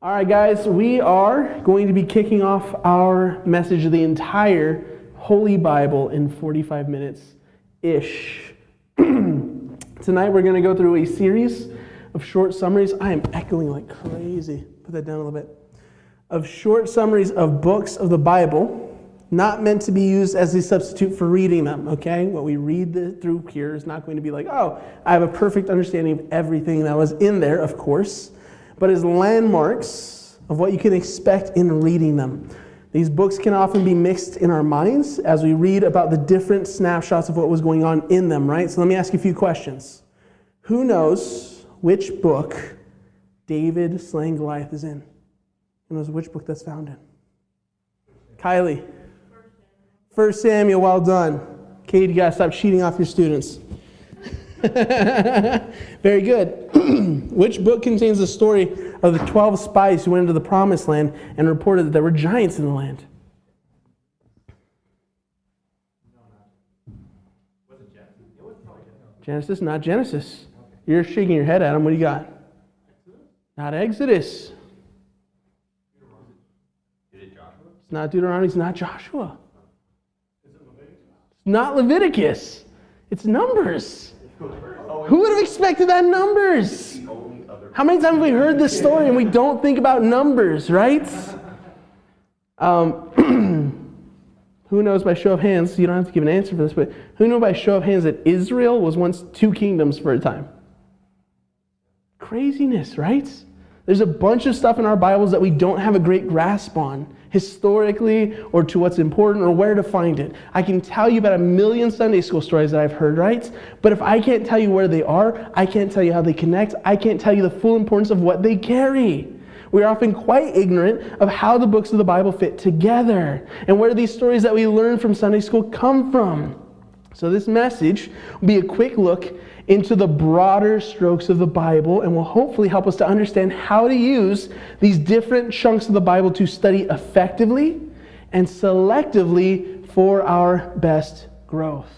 All right, guys, we are going to be kicking off our message of the entire Holy Bible in 45 minutes-ish. Tonight, we're going to go through a series of short summaries. I am echoing like crazy. Put that down a little bit. Of short summaries of books of the Bible, not meant to be used as a substitute for reading them, okay? What we read through here is not going to be like, oh, I have a perfect understanding of everything that was in there, of course, but as landmarks of what you can expect in reading them. These books can often be mixed in our minds as we read about the different snapshots of what was going on in them, right? So let me ask you a few questions. Who knows which book David slaying Goliath is in? Who knows which book that's found in? Kylie. 1 Samuel, well done. Kate, you gotta stop cheating off your students. Very good. Which book contains the story of the 12 spies who went into the promised land and reported that there were giants in the land? Genesis, not Genesis. You're shaking your head at him. What do you got? Not Exodus. It's not Deuteronomy. It's not Joshua. It's not Leviticus. It's Numbers. Who would have expected that Numbers? How many times have we heard this story and we don't think about Numbers, right? Who knows by show of hands, you don't have to give an answer for this, but who knows by show of hands that Israel was once two kingdoms for a time? Craziness, right? There's a bunch of stuff in our Bibles that we don't have a great grasp on, historically, or to what's important, or where to find it. I can tell you about a million Sunday school stories that I've heard, right? But if I can't tell you where they are, I can't tell you how they connect, I can't tell you the full importance of what they carry. We are often quite ignorant of how the books of the Bible fit together, and where these stories that we learn from Sunday school come from. So this message will be a quick look into the broader strokes of the Bible and will hopefully help us to understand how to use these different chunks of the Bible to study effectively and selectively for our best growth.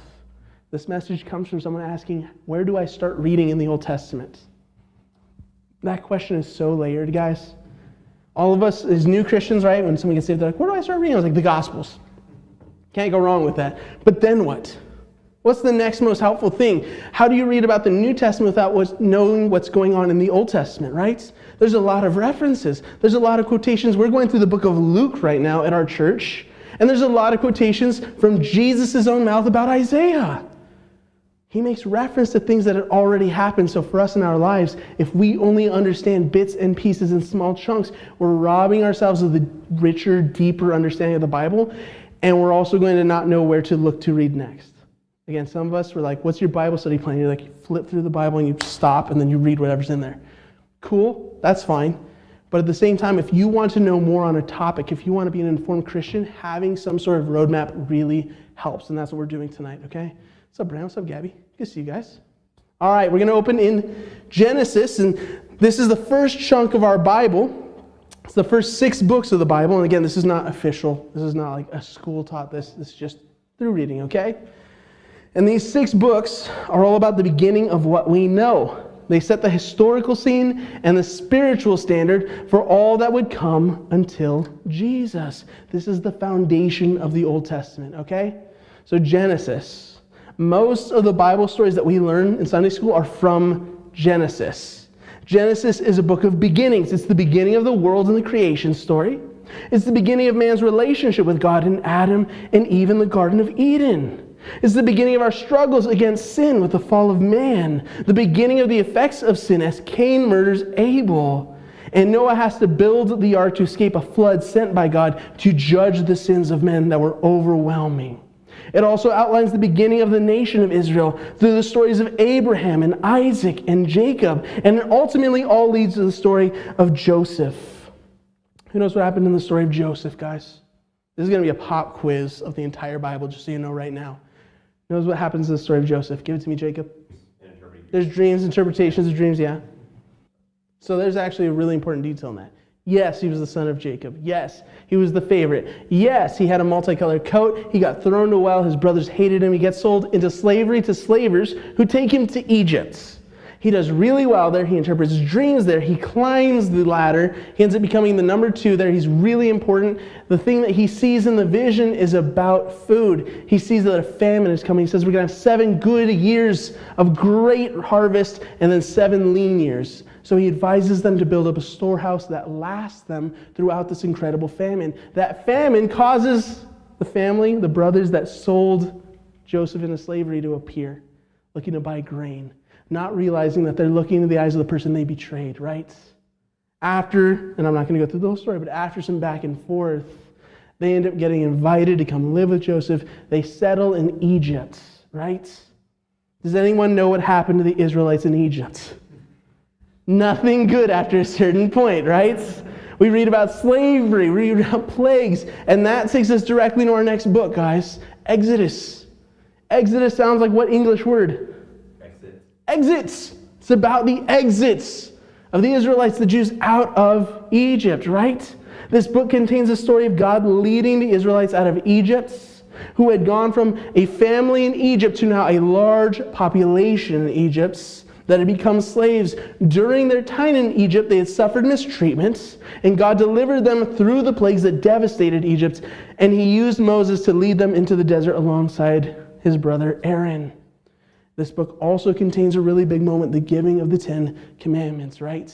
This message comes from someone asking, where do I start reading in the Old Testament? That question is so layered, guys. All of us as new Christians, right, when someone gets saved, they're like, where do I start reading? I was like, the Gospels. Can't go wrong with that. But then what? What's the next most helpful thing? How do you read about the New Testament without knowing what's going on in the Old Testament, right? There's a lot of references. There's a lot of quotations. We're going through the book of Luke right now at our church, and there's a lot of quotations from Jesus' own mouth about Isaiah. He makes reference to things that had already happened. So for us in our lives, if we only understand bits and pieces in small chunks, we're robbing ourselves of the richer, deeper understanding of the Bible, and we're also going to not know where to look to read next. Again, some of us were like, what's your Bible study plan? You're like, you flip through the Bible and you stop and then you read whatever's in there. Cool, that's fine. But at the same time, if you want to know more on a topic, if you want to be an informed Christian, having some sort of roadmap really helps. And that's what we're doing tonight, okay? What's up, Brandon? What's up, Gabby? Good to see you guys. All right, we're going to open in Genesis. And this is the first chunk of our Bible. It's the first 6 books of the Bible. And again, this is not official. This is not like a school taught this. This is just through reading, okay? And these 6 books are all about the beginning of what we know. They set the historical scene and the spiritual standard for all that would come until Jesus. This is the foundation of the Old Testament, okay? So Genesis. Most of the Bible stories that we learn in Sunday school are from Genesis. Genesis is a book of beginnings. It's the beginning of the world and the creation story. It's the beginning of man's relationship with God and Adam and Eve in the Garden of Eden. It's the beginning of our struggles against sin with the fall of man. The beginning of the effects of sin as Cain murders Abel. And Noah has to build the ark to escape a flood sent by God to judge the sins of men that were overwhelming. It also outlines the beginning of the nation of Israel through the stories of Abraham and Isaac and Jacob. And it ultimately all leads to the story of Joseph. Who knows what happened in the story of Joseph, guys? This is going to be a pop quiz of the entire Bible, just so you know right now. Knows what happens in the story of Joseph. Give it to me, Jacob. There's dreams, interpretations of dreams, yeah. So there's actually a really important detail in that. Yes, he was the son of Jacob. Yes, he was the favorite. Yes, he had a multicolored coat. He got thrown to a well. His brothers hated him. He gets sold into slavery to slavers who take him to Egypt. He does really well there. He interprets dreams there. He climbs the ladder. He ends up becoming the number 2 there. He's really important. The thing that he sees in the vision is about food. He sees that a famine is coming. He says we're going to have 7 good years of great harvest and then 7 lean years. So he advises them to build up a storehouse that lasts them throughout this incredible famine. That famine causes the family, the brothers that sold Joseph into slavery, to appear, looking to buy grain, not realizing that they're looking into the eyes of the person they betrayed, right? After, and I'm not going to go through the whole story, but after some back and forth, they end up getting invited to come live with Joseph. They settle in Egypt, right? Does anyone know what happened to the Israelites in Egypt? Nothing good after a certain point, right? We read about slavery, we read about plagues, and that takes us directly to our next book, guys. Exodus. Exodus sounds like what English word? Exits. It's about the exits of the Israelites, the Jews, out of Egypt, right? This book contains a story of God leading the Israelites out of Egypt, who had gone from a family in Egypt to now a large population in Egypt that had become slaves. During their time in Egypt, they had suffered mistreatment, and God delivered them through the plagues that devastated Egypt, and he used Moses to lead them into the desert alongside his brother Aaron. This book also contains a really big moment, the giving of the 10 Commandments, right?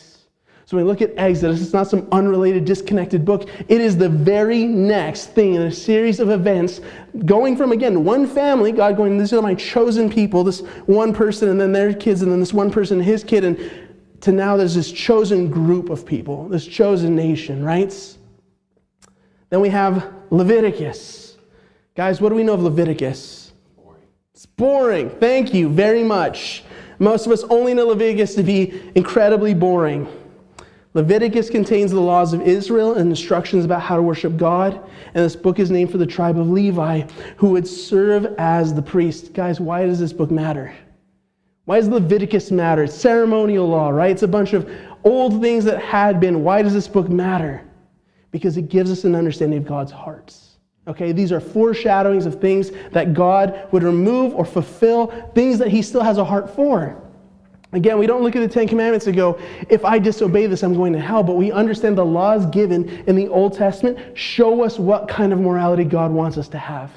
So when we look at Exodus, it's not some unrelated, disconnected book. It is the very next thing in a series of events, going from, again, one family, God going, these are my chosen people, this one person and then their kids and then this one person and his kid, and to now there's this chosen group of people, this chosen nation, right? Then we have Leviticus. Guys, what do we know of Leviticus? It's boring. Thank you very much. Most of us only know Leviticus to be incredibly boring. Leviticus contains the laws of Israel and instructions about how to worship God. And this book is named for the tribe of Levi, who would serve as the priest. Guys, why does this book matter? Why does Leviticus matter? It's ceremonial law, right? It's a bunch of old things that had been. Why does this book matter? Because it gives us an understanding of God's hearts. Okay, these are foreshadowings of things that God would remove or fulfill, things that he still has a heart for. Again, we don't look at the 10 Commandments and go, if I disobey this, I'm going to hell. But we understand the laws given in the Old Testament show us what kind of morality God wants us to have.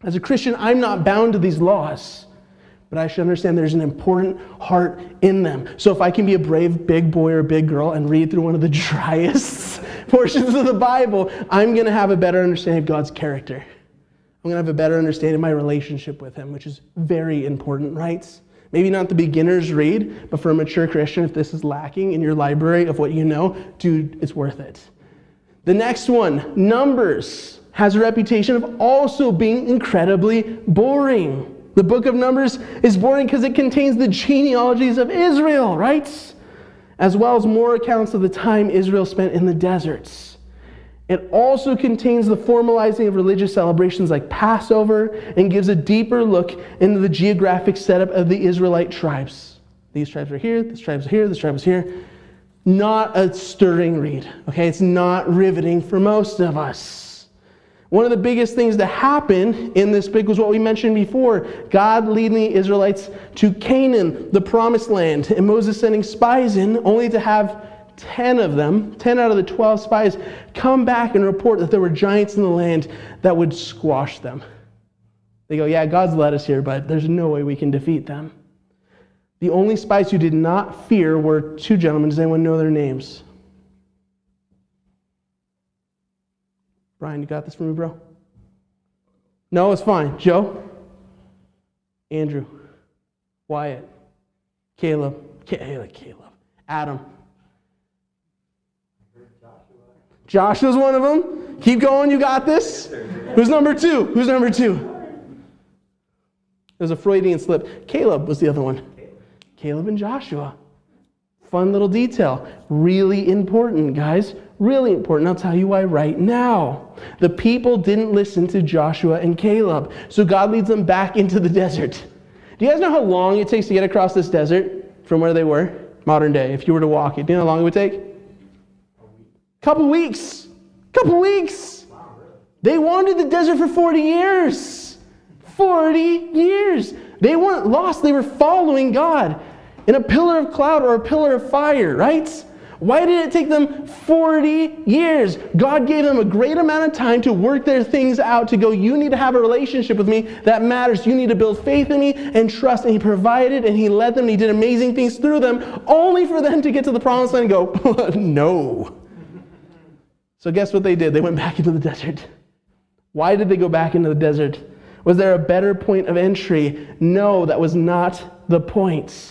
As a Christian, I'm not bound to these laws, but I should understand there's an important heart in them. So if I can be a brave big boy or big girl and read through one of the driest portions of the Bible, I'm going to have a better understanding of God's character. I'm going to have a better understanding of my relationship with him, which is very important, right? Maybe not the beginner's read, but for a mature Christian, if this is lacking in your library of what you know, dude, it's worth it. The next one, Numbers, has a reputation of also being incredibly boring. The book of Numbers is boring because it contains the genealogies of Israel, right? As well as more accounts of the time Israel spent in the deserts. It also contains the formalizing of religious celebrations like Passover and gives a deeper look into the geographic setup of the Israelite tribes. These tribes are here, this tribe's here, this tribe is here. Not a stirring read, okay? It's not riveting for most of us. One of the biggest things to happen in this book was what we mentioned before. God leading the Israelites to Canaan, the promised land, and Moses sending spies in only to have 10 of them, 10 out of the 12 spies, come back and report that there were giants in the land that would squash them. They go, yeah, God's led us here, but there's no way we can defeat them. The only spies who did not fear were 2 gentlemen. Does anyone know their names? Brian, you got this for me, bro? No, it's fine. Joe? Andrew? Wyatt? Caleb? Adam? Joshua's one of them. Keep going, you got this. Who's number 2? Who's number 2? There's a Freudian slip. Caleb was the other one. Caleb and Joshua. Fun little detail. Really important, guys. Really important. I'll tell you why right now. The people didn't listen to Joshua and Caleb. So God leads them back into the desert. Do you guys know how long it takes to get across this desert from where they were? Modern day. If you were to walk it. Do you know how long it would take? Couple weeks. They wandered the desert for 40 years. 40 years. They weren't lost. They were following God. in a pillar of cloud or a pillar of fire, right? Why did it take them 40 years? God gave them a great amount of time to work their things out, to go, you need to have a relationship with me that matters. You need to build faith in me and trust. And he provided and he led them and he did amazing things through them, only for them to get to the promised land and go, no. So guess what they did? They went back into the desert. Why did they go back into the desert? Was there a better point of entry? No, that was not the point.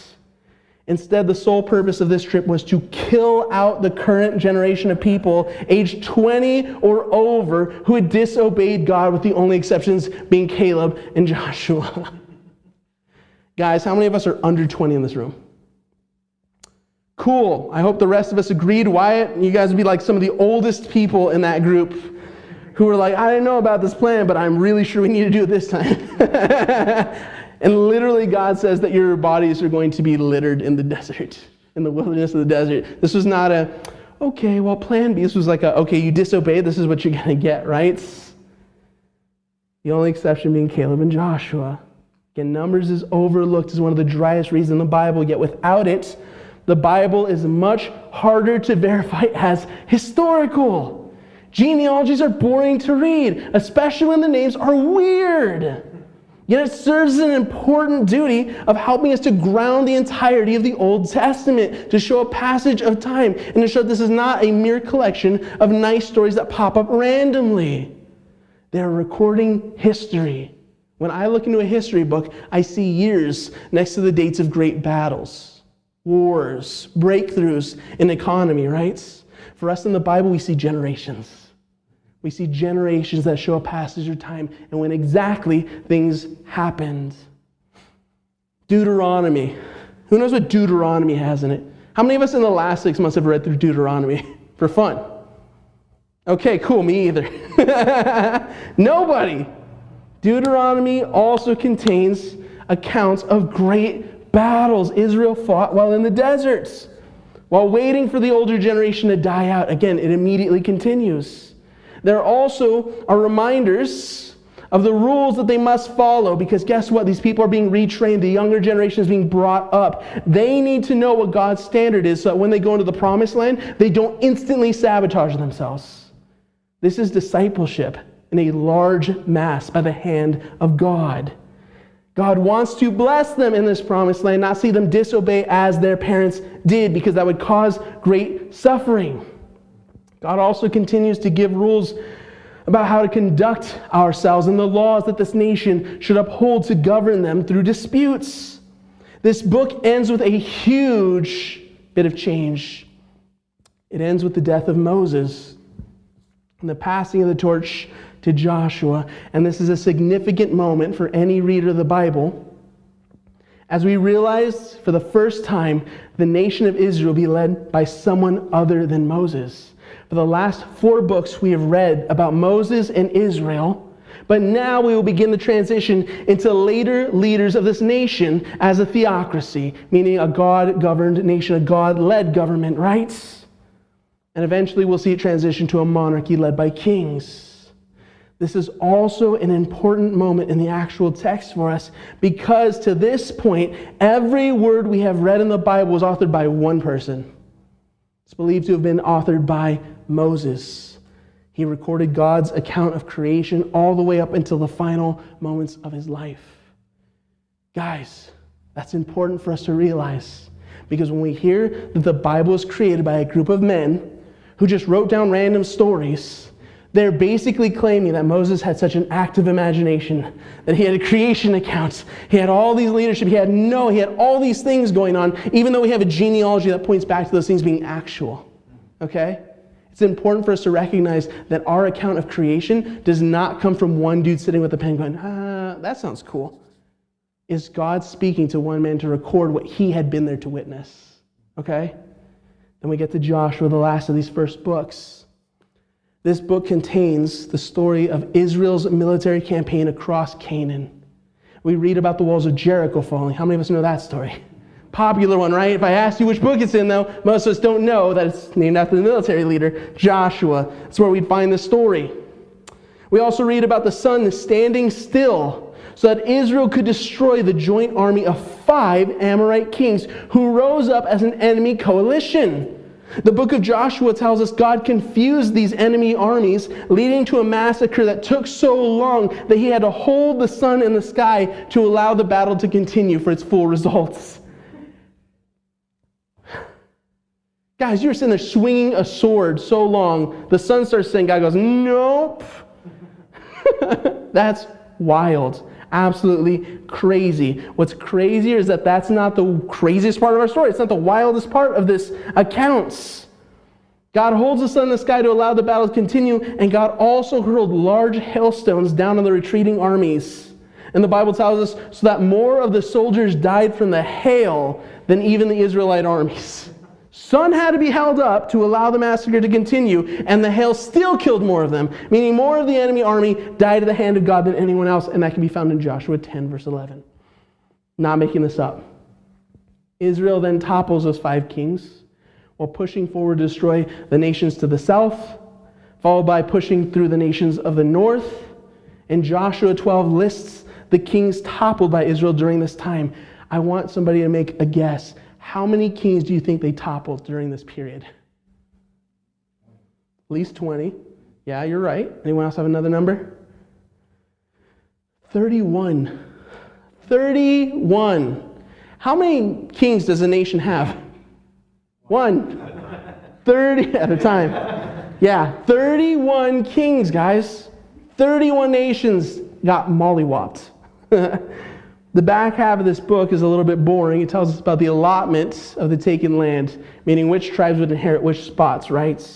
Instead, the sole purpose of this trip was to kill out the current generation of people aged 20 or over who had disobeyed God, with the only exceptions being Caleb and Joshua. Guys, how many of us are under 20 in this room? Cool. I hope the rest of us agreed. Wyatt, you guys would be like some of the oldest people in that group who were like, I didn't know about this plan, but I'm really sure we need to do it this time. And literally God says that your bodies are going to be littered in the desert, in the wilderness of the desert. This was not a, okay, well, plan B. This was like a, okay, you disobeyed, this is what you're going to get, right? The only exception being Caleb and Joshua. Again, Numbers is overlooked as one of the driest reads in the Bible, yet without it, the Bible is much harder to verify as historical. Genealogies are boring to read, especially when the names are weird. Yet it serves as an important duty of helping us to ground the entirety of the Old Testament, to show a passage of time, and to show this is not a mere collection of nice stories that pop up randomly. They're recording history. When I look into a history book, I see years next to the dates of great battles, wars, breakthroughs in economy, right? For us in the Bible, we see generations. We see generations that show a passage of time and when exactly things happened. Deuteronomy. Who knows what Deuteronomy has in it? How many of us in the last 6 months have read through Deuteronomy for fun? Okay, cool, me either. Nobody. Deuteronomy also contains accounts of great battles Israel fought while in the deserts, while waiting for the older generation to die out. Again, it immediately continues. There also are reminders of the rules that they must follow, because guess what? These people are being retrained. The younger generation is being brought up. They need to know what God's standard is so that when they go into the promised land, they don't instantly sabotage themselves. This is discipleship in a large mass by the hand of God. God wants to bless them in this promised land, not see them disobey as their parents did, because that would cause great suffering. God also continues to give rules about how to conduct ourselves and the laws that this nation should uphold to govern them through disputes. This book ends with a huge bit of change. It ends with the death of Moses and the passing of the torch to Joshua. And this is a significant moment for any reader of the Bible, as we realize for the first time the nation of Israel will be led by someone other than Moses. For the last 4 books, we have read about Moses and Israel, but now we will begin the transition into later leaders of this nation as a theocracy, meaning a God-governed nation, a God-led government, right? And eventually we'll see it transition to a monarchy led by kings. This is also an important moment in the actual text for us, because to this point, every word we have read in the Bible was authored by one person. It's believed to have been authored by Moses. He recorded God's account of creation all the way up until the final moments of his life. Guys, that's important for us to realize, because when we hear that the Bible is created by a group of men who just wrote down random stories, they're basically claiming that Moses had such an active imagination, that he had a creation account, he had all these leadership, he had all these things going on, even though we have a genealogy that points back to those things being actual. Okay? It's important for us to recognize that our account of creation does not come from one dude sitting with a pen going, that sounds cool. Is God speaking to one man to record what he had been there to witness? Okay? Then we get to Joshua, the last of these first books. This book contains the story of Israel's military campaign across Canaan. We read about the walls of Jericho falling. How many of us know that story? Popular one, right? If I ask you which book it's in, though, most of us don't know that it's named after the military leader, Joshua. That's where we'd find the story. We also read about the sun standing still so that Israel could destroy the joint army of 5 Amorite kings who rose up as an enemy coalition. The book of Joshua tells us God confused these enemy armies, leading to a massacre that took so long that he had to hold the sun in the sky to allow the battle to continue for its full results. Guys, you were sitting there swinging a sword so long, the sun starts setting, God goes, nope. That's wild. Absolutely crazy. What's crazier is that that's not the craziest part of our story. It's not the wildest part of this account. God holds the sun in the sky to allow the battle to continue, and God also hurled large hailstones down on the retreating armies. And the Bible tells us so that more of the soldiers died from the hail than even the Israelite armies. Sun had to be held up to allow the massacre to continue, and the hail still killed more of them, meaning more of the enemy army died at the hand of God than anyone else, and that can be found in Joshua 10, verse 11. Not making this up. Israel then topples those 5 kings while pushing forward to destroy the nations to the south, followed by pushing through the nations of the north. And Joshua 12 lists the kings toppled by Israel during this time. I want somebody to make a guess. How many kings do you think they toppled during this period? At least 20. Yeah, you're right. Anyone else have another number? 31. 31. How many kings does a nation have? 1. 30 at a time. Yeah, 31 kings, guys. 31 nations got mollywopped. The back half of this book is a little bit boring. It tells us about the allotment of the taken land, meaning which tribes would inherit which spots, right?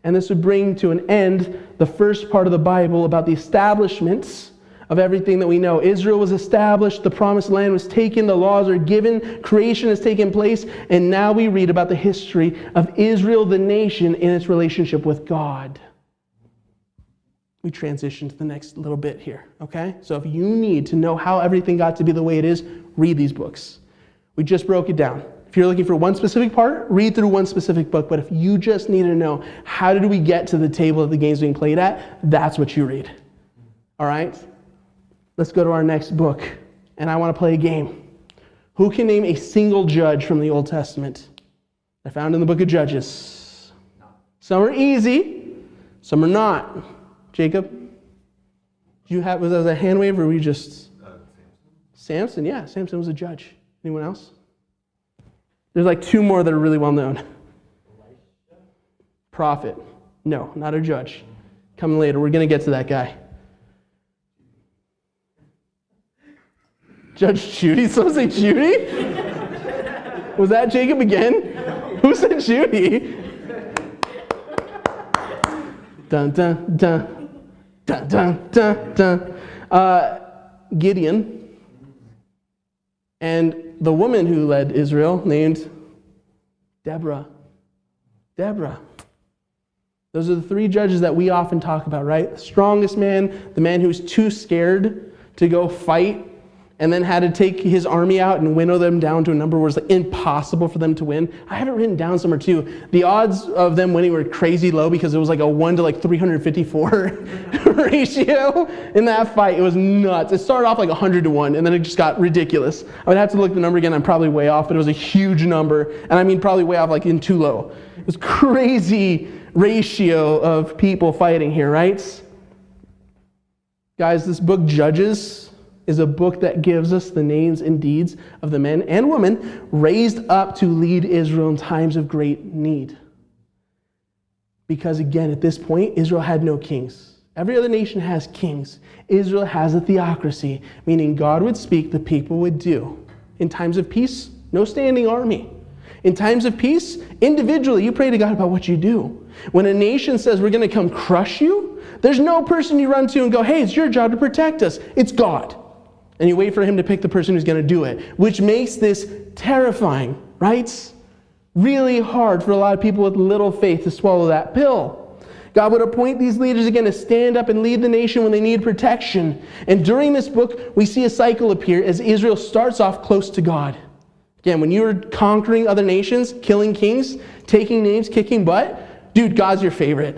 And this would bring to an end the first part of the Bible about the establishments of everything that we know. Israel was established, the promised land was taken, the laws are given, creation has taken place, and now we read about the history of Israel, the nation, in its relationship with God. We transition to the next little bit here, okay? So if you need to know how everything got to be the way it is, read these books. We just broke it down. If you're looking for one specific part, read through one specific book. But if you just need to know how did we get to the table that the game's being played at, that's what you read. All right? Let's go to our next book. And I want to play a game. Who can name a single judge from the Old Testament? They're found in the book of Judges. Some are easy, some are not. Jacob? Was that a hand wave or were you just... Samson? Yeah, Samson was a judge. Anyone else? There's like 2 more that are really well known. Prophet. No, not a judge. Coming later. We're going to get to that guy. Judge Judy? Someone say Judy? Was that Jacob again? Who said Judy? Dun, dun, dun. Dun, dun, dun, dun. Gideon. And the woman who led Israel named Deborah. Deborah. Those are the 3 judges that we often talk about, right? The strongest man, the man who was too scared to go fight, and then had to take his army out and winnow them down to a number where it's like impossible for them to win. I have it written down somewhere too. The odds of them winning were crazy low because it was like a 1 to like 354 ratio in that fight. It was nuts. It started off like 100 to 1 and then it just got ridiculous. I would have to look the number again. I'm probably way off, but it was a huge number. And I mean probably way off like in too low. It was crazy ratio of people fighting here, right? Guys, this book Judges is a book that gives us the names and deeds of the men and women raised up to lead Israel in times of great need. Because again, at this point, Israel had no kings. Every other nation has kings. Israel has a theocracy, meaning God would speak, the people would do. In times of peace, no standing army. In times of peace, individually, you pray to God about what you do. When a nation says we're going to come crush you, there's no person you run to and go, hey, it's your job to protect us. It's God. And you wait for him to pick the person who's going to do it, which makes this terrifying, right? Really hard for a lot of people with little faith to swallow that pill. God would appoint these leaders again to stand up and lead the nation when they need protection. And during this book, we see a cycle appear as Israel starts off close to God. Again, when you're conquering other nations, killing kings, taking names, kicking butt, dude, God's your favorite.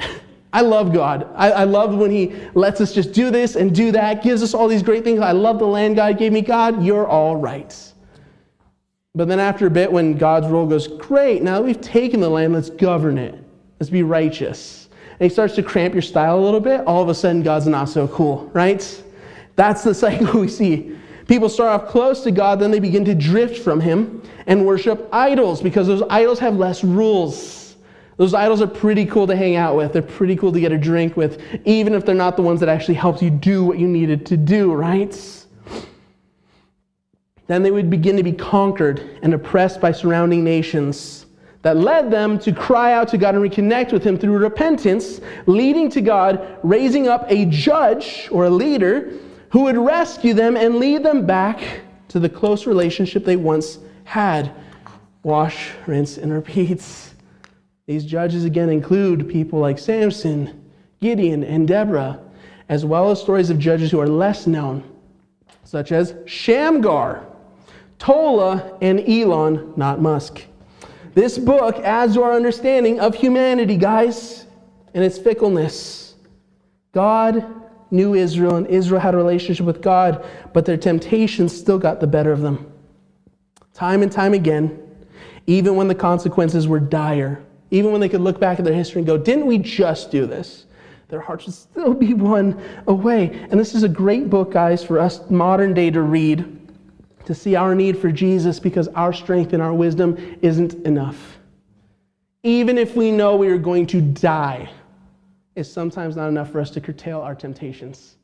I love God. I love when he lets us just do this and do that, gives us all these great things. I love the land God gave me. God, you're all right. But then after a bit, when God's role goes, great, now that we've taken the land, let's govern it. Let's be righteous. And he starts to cramp your style a little bit. All of a sudden, God's not so cool, right? That's the cycle we see. People start off close to God, then they begin to drift from him and worship idols because those idols have less rules. Those idols are pretty cool to hang out with. They're pretty cool to get a drink with, even if they're not the ones that actually helped you do what you needed to do, right? Then they would begin to be conquered and oppressed by surrounding nations that led them to cry out to God and reconnect with him through repentance, leading to God raising up a judge or a leader who would rescue them and lead them back to the close relationship they once had. Wash, rinse, and repeat. These judges again include people like Samson, Gideon, and Deborah, as well as stories of judges who are less known, such as Shamgar, Tola, and Elon, not Musk. This book adds to our understanding of humanity, guys, and its fickleness. God knew Israel, and Israel had a relationship with God, but their temptations still got the better of them. Time and time again, even when the consequences were dire, even when they could look back at their history and go, didn't we just do this? Their hearts would still be won away. And this is a great book, guys, for us modern day to read, to see our need for Jesus because our strength and our wisdom isn't enough. Even if we know we are going to die, it's sometimes not enough for us to curtail our temptations.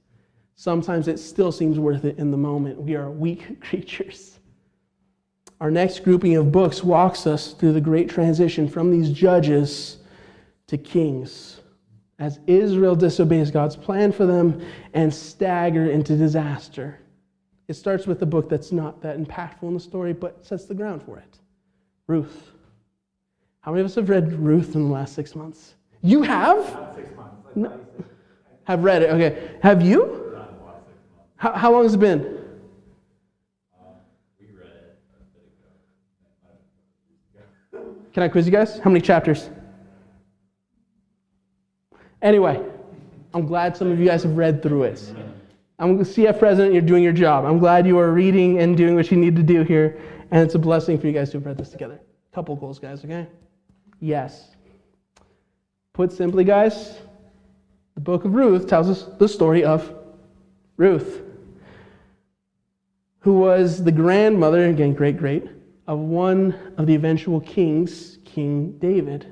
Sometimes it still seems worth it in the moment. We are weak creatures. Our next grouping of books walks us through the great transition from these judges to kings, as Israel disobeys God's plan for them and stagger into disaster. It starts with a book that's not that impactful in the story, but sets the ground for it. Ruth. How many of us have read Ruth in the last 6 months? You have? Not 6 months. Like No. Have read it, okay. Have you? Not in the last 6 months. How long has it been? We read it a bit ago. Can I quiz you guys? How many chapters? Anyway, I'm glad some of you guys have read through it. I'm the CF president, you're doing your job. I'm glad you are reading and doing what you need to do here, and it's a blessing for you guys to have read this together. Couple goals, guys, okay? Yes. Put simply, guys, the book of Ruth tells us the story of Ruth, who was the grandmother, again, great, of one of the eventual kings, King David.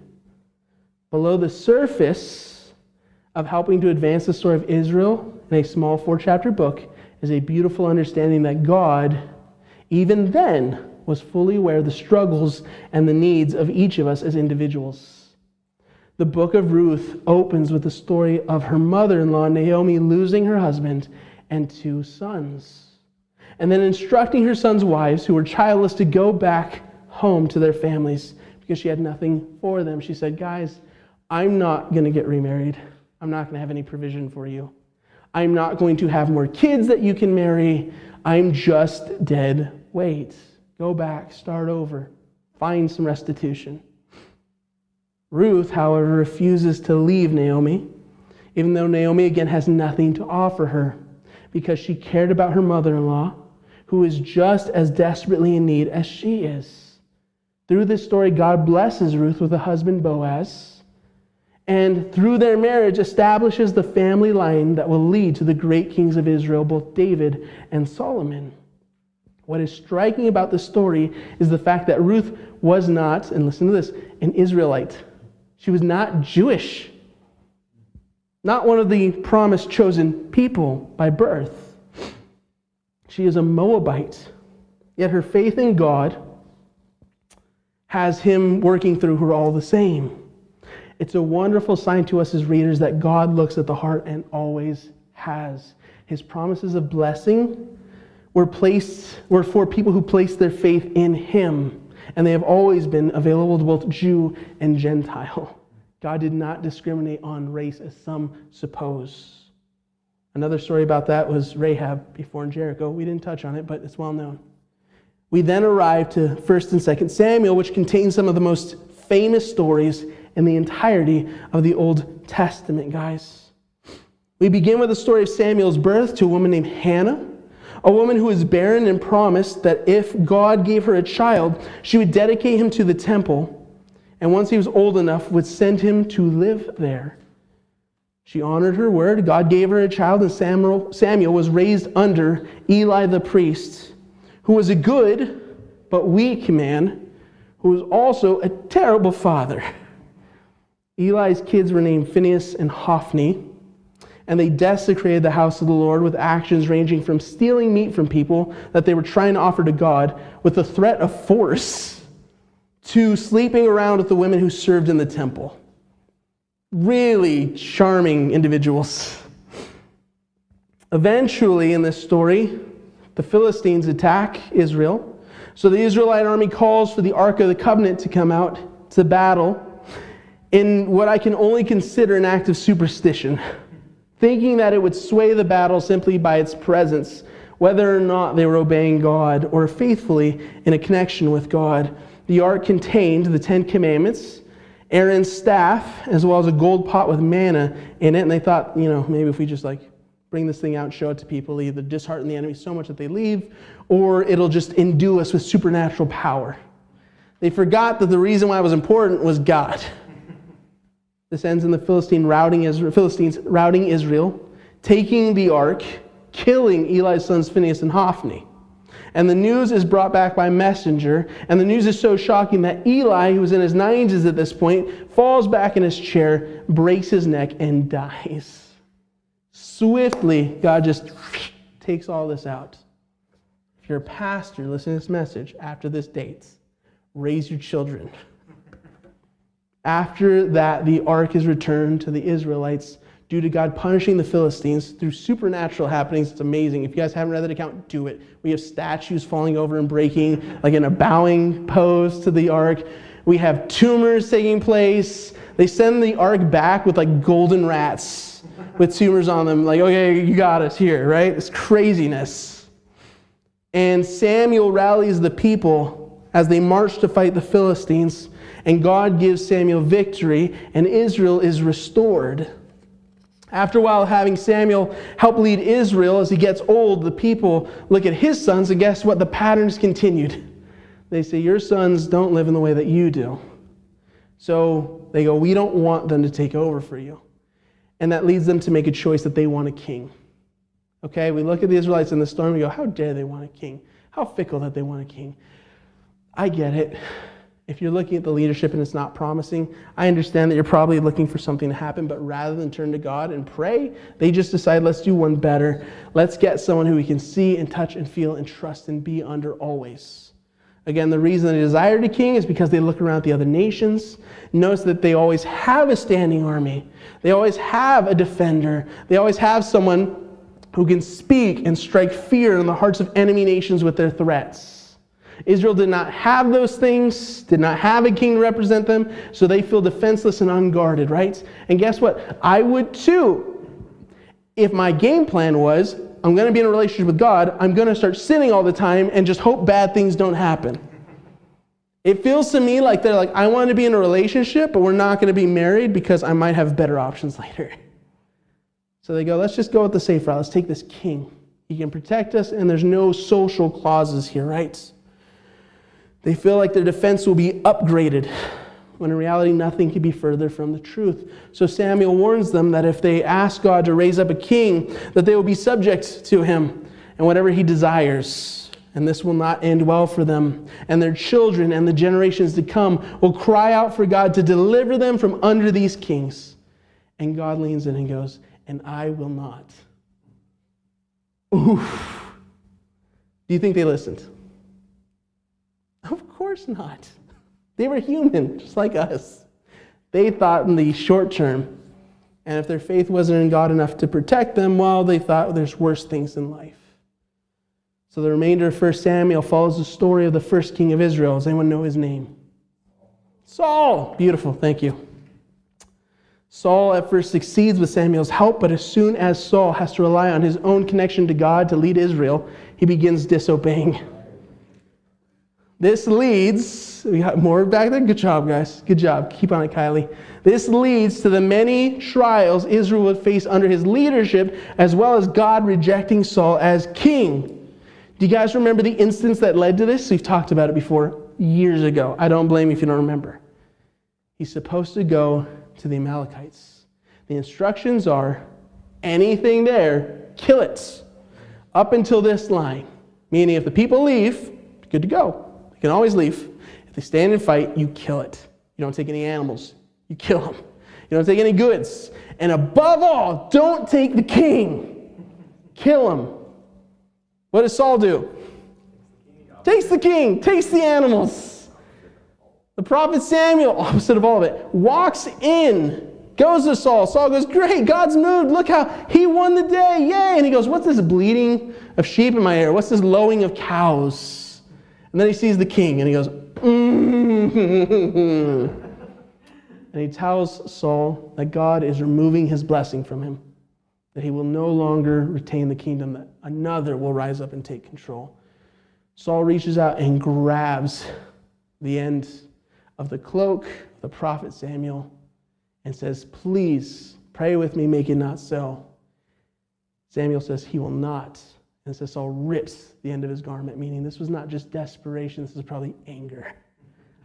Below the surface of helping to advance the story of Israel in a small 4-chapter book is a beautiful understanding that God, even then, was fully aware of the struggles and the needs of each of us as individuals. The book of Ruth opens with the story of her mother-in-law, Naomi, losing her husband and 2 sons, and then instructing her sons' wives, who were childless, to go back home to their families because she had nothing for them. She said, guys, I'm not going to get remarried. I'm not going to have any provision for you. I'm not going to have more kids that you can marry. I'm just dead weight. Go back, start over, find some restitution. Ruth, however, refuses to leave Naomi, even though Naomi again has nothing to offer her, because she cared about her mother-in-law, who is just as desperately in need as she is. Through this story, God blesses Ruth with a husband, Boaz, and through their marriage establishes the family line that will lead to the great kings of Israel, both David and Solomon. What is striking about this story is the fact that Ruth was not, and listen to this, an Israelite. She was not Jewish, not one of the promised chosen people by birth. She is a Moabite, yet her faith in God has him working through her all the same. It's a wonderful sign to us as readers that God looks at the heart and always has. His promises of blessing were for people who place their faith in him, and they have always been available to both Jew and Gentile. God did not discriminate on race, as some suppose. Another story about that was Rahab before in Jericho. We didn't touch on it, but it's well known. We then arrive to 1 and 2 Samuel, which contains some of the most famous stories in the entirety of the Old Testament, guys. We begin with the story of Samuel's birth to a woman named Hannah, a woman who was barren and promised that if God gave her a child, she would dedicate him to the temple, and once he was old enough, would send him to live there. She honored her word. God gave her a child, and Samuel was raised under Eli the priest, who was a good but weak man, who was also a terrible father. Eli's kids were named Phinehas and Hophni, and they desecrated the house of the Lord with actions ranging from stealing meat from people that they were trying to offer to God with the threat of force, to sleeping around with the women who served in the temple. Really charming individuals. Eventually, in this story, the Philistines attack Israel. So the Israelite army calls for the Ark of the Covenant to come out to battle in what I can only consider an act of superstition, thinking that it would sway the battle simply by its presence, whether or not they were obeying God or faithfully in a connection with God. The ark contained the 10 Commandments, Aaron's staff, as well as a gold pot with manna in it. And they thought, maybe if we just bring this thing out and show it to people, either dishearten the enemy so much that they leave, or it'll just endue us with supernatural power. They forgot that the reason why it was important was God. This ends in the Philistines routing Israel, taking the ark, killing Eli's sons Phinehas and Hophni. And the news is brought back by messenger, and the news is so shocking that Eli, who was in his 90s at this point, falls back in his chair, breaks his neck, and dies. Swiftly, God just takes all this out. If you're a pastor, listen to this message after this date. Raise your children. After that, the ark is returned to the Israelites due to God punishing the Philistines through supernatural happenings. It's amazing. If you guys haven't read that account, do it. We have statues falling over and breaking, in a bowing pose to the ark. We have tumors taking place. They send the ark back with golden rats with tumors on them. Okay, you got us here, right? It's craziness. And Samuel rallies the people as they march to fight the Philistines. And God gives Samuel victory, and Israel is restored. After a while, having Samuel help lead Israel, as he gets old, the people look at his sons, and guess what? The pattern's continued. They say, your sons don't live in the way that you do. So they go, we don't want them to take over for you. And that leads them to make a choice that they want a king. Okay, we look at the Israelites in the storm and we go, how dare they want a king? How fickle that they want a king. I get it. If you're looking at the leadership and it's not promising, I understand that you're probably looking for something to happen, but rather than turn to God and pray, they just decide, let's do one better. Let's get someone who we can see and touch and feel and trust and be under always. Again, the reason they desired a king is because they look around at the other nations. Notice that they always have a standing army. They always have a defender. They always have someone who can speak and strike fear in the hearts of enemy nations with their threats. Israel did not have those things, did not have a king to represent them, so they feel defenseless and unguarded, right? And guess what? I would too. If my game plan was, I'm going to be in a relationship with God, I'm going to start sinning all the time and just hope bad things don't happen. It feels to me like they're like, I want to be in a relationship, but we're not going to be married because I might have better options later. So they go, let's just go with the safe route. Let's take this king. He can protect us, and there's no social clauses here, right? They feel like their defense will be upgraded, when in reality, nothing could be further from the truth. So Samuel warns them that if they ask God to raise up a king, that they will be subject to him and whatever he desires. And this will not end well for them. And their children and the generations to come will cry out for God to deliver them from under these kings. And God leans in and goes, and I will not. Oof. Do you think they listened? Of course not. They were human, just like us. They thought in the short term, and if their faith wasn't in God enough to protect them, well, they thought there's worse things in life. So the remainder of 1 Samuel follows the story of the first king of Israel. Does anyone know his name? Saul. Beautiful, thank you. Saul at first succeeds with Samuel's help, but as soon as Saul has to rely on his own connection to God to lead Israel, he begins disobeying. This leads, we got more back there. Good job, guys. Good job. Keep on it, Kylie. This leads to the many trials Israel would face under his leadership, as well as God rejecting Saul as king. Do you guys remember the instance that led to this? We've talked about it before years ago. I don't blame you if you don't remember. He's supposed to go to the Amalekites. The instructions are, anything there, kill it. Up until this line. Meaning if the people leave, good to go. They can always leave. If they stand and fight, you kill it. You don't take any animals. You kill them. You don't take any goods. And above all, don't take the king. Kill him. What does Saul do? Takes the king, takes the animals. The prophet Samuel, opposite of all of it, walks in, goes to Saul. Saul goes, great, God's moved. Look how he won the day. Yay. And he goes, what's this bleating of sheep in my ear? What's this lowing of cows? And then he sees the king and he goes, mm-hmm. And he tells Saul that God is removing his blessing from him, that he will no longer retain the kingdom, that another will rise up and take control. Saul reaches out and grabs the end of the cloak of the prophet Samuel and says, please pray with me, make it not so. Samuel says he will not. And so Saul rips the end of his garment, meaning this was not just desperation, this is probably anger.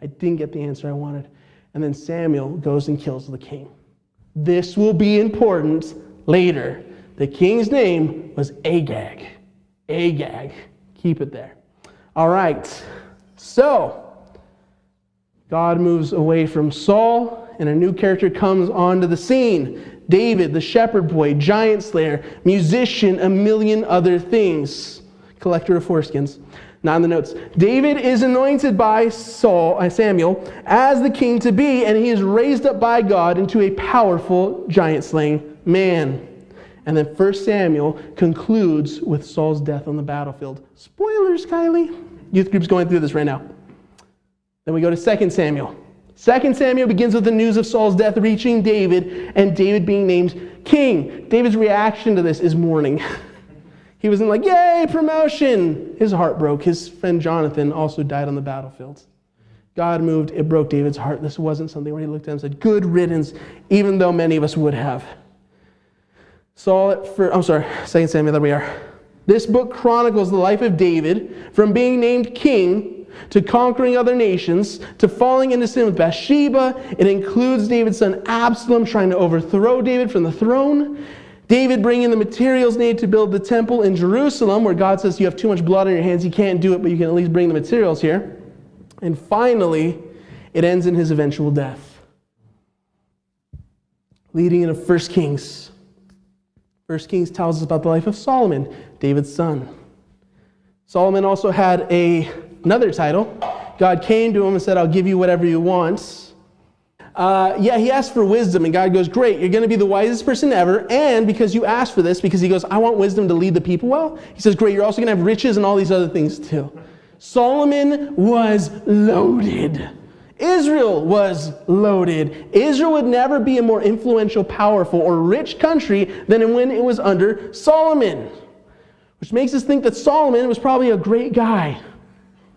I didn't get the answer I wanted. And then Samuel goes and kills the king. This will be important later. The king's name was Agag. Agag. Keep it there. All right. So, God moves away from Saul, and a new character comes onto the scene. David, the shepherd boy, giant slayer, musician, a million other things. Collector of foreskins. Not in the notes. David is anointed by Samuel as the king to be, and he is raised up by God into a powerful giant slaying man. And then 1 Samuel concludes with Saul's death on the battlefield. Spoilers, Kylie. Youth group's going through this right now. Then we go to 2 Samuel. 2 Samuel begins with the news of Saul's death reaching David and David being named king. David's reaction to this is mourning. He wasn't like, yay, promotion. His heart broke. His friend Jonathan also died on the battlefield. God moved. It broke David's heart. This wasn't something where he looked at him and said, good riddance, even though many of us would have. 2 Samuel, there we are. This book chronicles the life of David from being named king to conquering other nations to falling into sin with Bathsheba. It includes David's son Absalom trying to overthrow David from the throne. David bringing the materials needed to build the temple in Jerusalem, where God says you have too much blood on your hands, you can't do it, but you can at least bring the materials here. And finally, it ends in his eventual death. Leading into 1 Kings. 1 Kings tells us about the life of Solomon, David's son. Solomon also had another title. God came to him and said, I'll give you whatever you want. He asked for wisdom, and God goes, great, you're going to be the wisest person ever, and because you asked for this, because he goes, I want wisdom to lead the people well, he says, great, you're also going to have riches and all these other things too. Solomon was loaded. Israel was loaded. Israel would never be a more influential, powerful, or rich country than when it was under Solomon, which makes us think that Solomon was probably a great guy.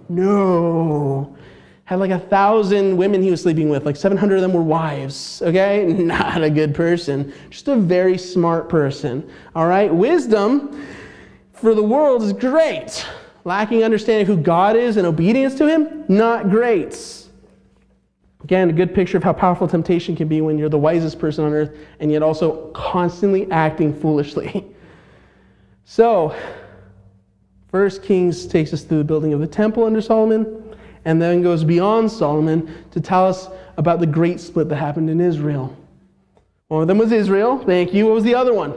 No. Had like 1,000 women he was sleeping with. Like 700 of them were wives. Okay? Not a good person. Just a very smart person. All right? Wisdom for the world is great. Lacking understanding of who God is and obedience to him, not great. Again, a good picture of how powerful temptation can be when you're the wisest person on earth and yet also constantly acting foolishly. So, 1 Kings takes us through the building of the temple under Solomon, and then goes beyond Solomon to tell us about the great split that happened in Israel. One of them was Israel. Thank you. What was the other one?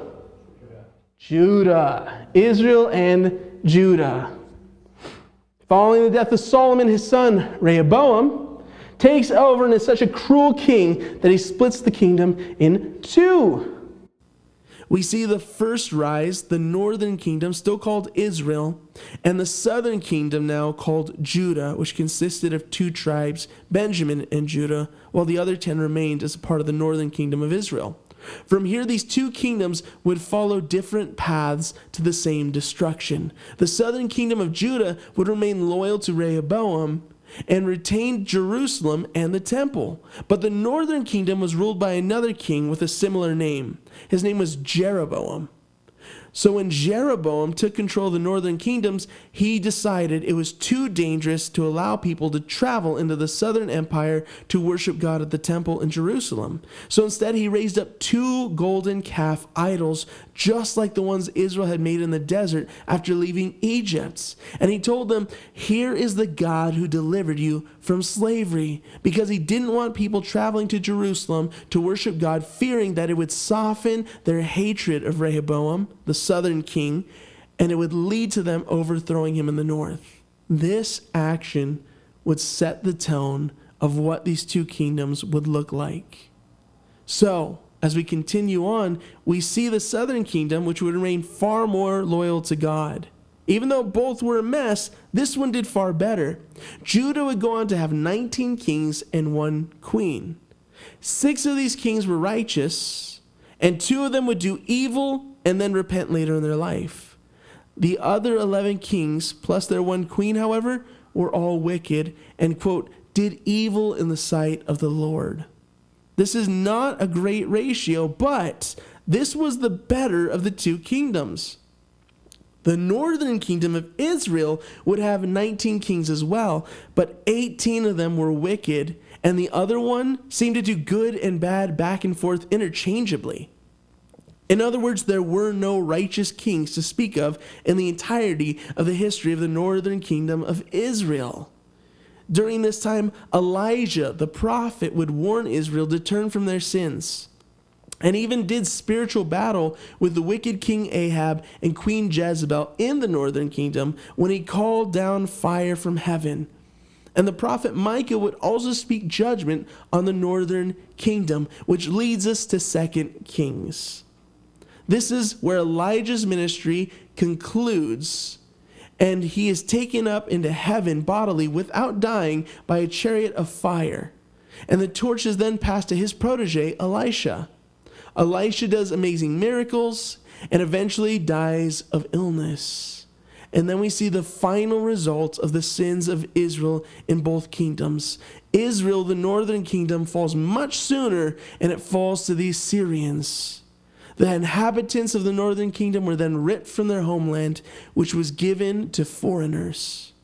Judah. Israel and Judah. Following the death of Solomon, his son Rehoboam takes over and is such a cruel king that he splits the kingdom in two. We see the first rise, the northern kingdom, still called Israel, and the southern kingdom now called Judah, which consisted of two tribes, Benjamin and Judah, while the other 10 remained as a part of the northern kingdom of Israel. From here, these two kingdoms would follow different paths to the same destruction. The southern kingdom of Judah would remain loyal to Rehoboam and retained Jerusalem and the temple. But the northern kingdom was ruled by another king with a similar name. His name was Jeroboam. So when Jeroboam took control of the northern kingdoms, he decided it was too dangerous to allow people to travel into the southern empire to worship God at the temple in Jerusalem. So instead, he raised up 2 golden calf idols, just like the ones Israel had made in the desert after leaving Egypt. And he told them, "Here is the God who delivered you from slavery," because he didn't want people traveling to Jerusalem to worship God, fearing that it would soften their hatred of Rehoboam, the southern king, and it would lead to them overthrowing him in the north. This action would set the tone of what these 2 kingdoms would look like. So, as we continue on, we see the southern kingdom, which would remain far more loyal to God. Even though both were a mess, this one did far better. Judah would go on to have 19 kings and 1 queen. 6 of these kings were righteous, and 2 of them would do evil and then repent later in their life. The other 11 kings, plus their 1 queen, however, were all wicked and, quote, did evil in the sight of the Lord. This is not a great ratio, but this was the better of the 2 kingdoms. The northern kingdom of Israel would have 19 kings as well, but 18 of them were wicked, and the other one seemed to do good and bad back and forth interchangeably. In other words, there were no righteous kings to speak of in the entirety of the history of the northern kingdom of Israel. During this time, Elijah, the prophet, would warn Israel to turn from their sins, and even did spiritual battle with the wicked King Ahab and Queen Jezebel in the northern kingdom when he called down fire from heaven. And the prophet Micah would also speak judgment on the northern kingdom, which leads us to 2 Kings. This is where Elijah's ministry concludes, and he is taken up into heaven bodily without dying by a chariot of fire. And the torch is then passed to his protege, Elisha. Elisha does amazing miracles and eventually dies of illness. And then we see the final result of the sins of Israel in both kingdoms. Israel, the northern kingdom, falls much sooner, and it falls to the Assyrians. The inhabitants of the northern kingdom were then ripped from their homeland, which was given to foreigners.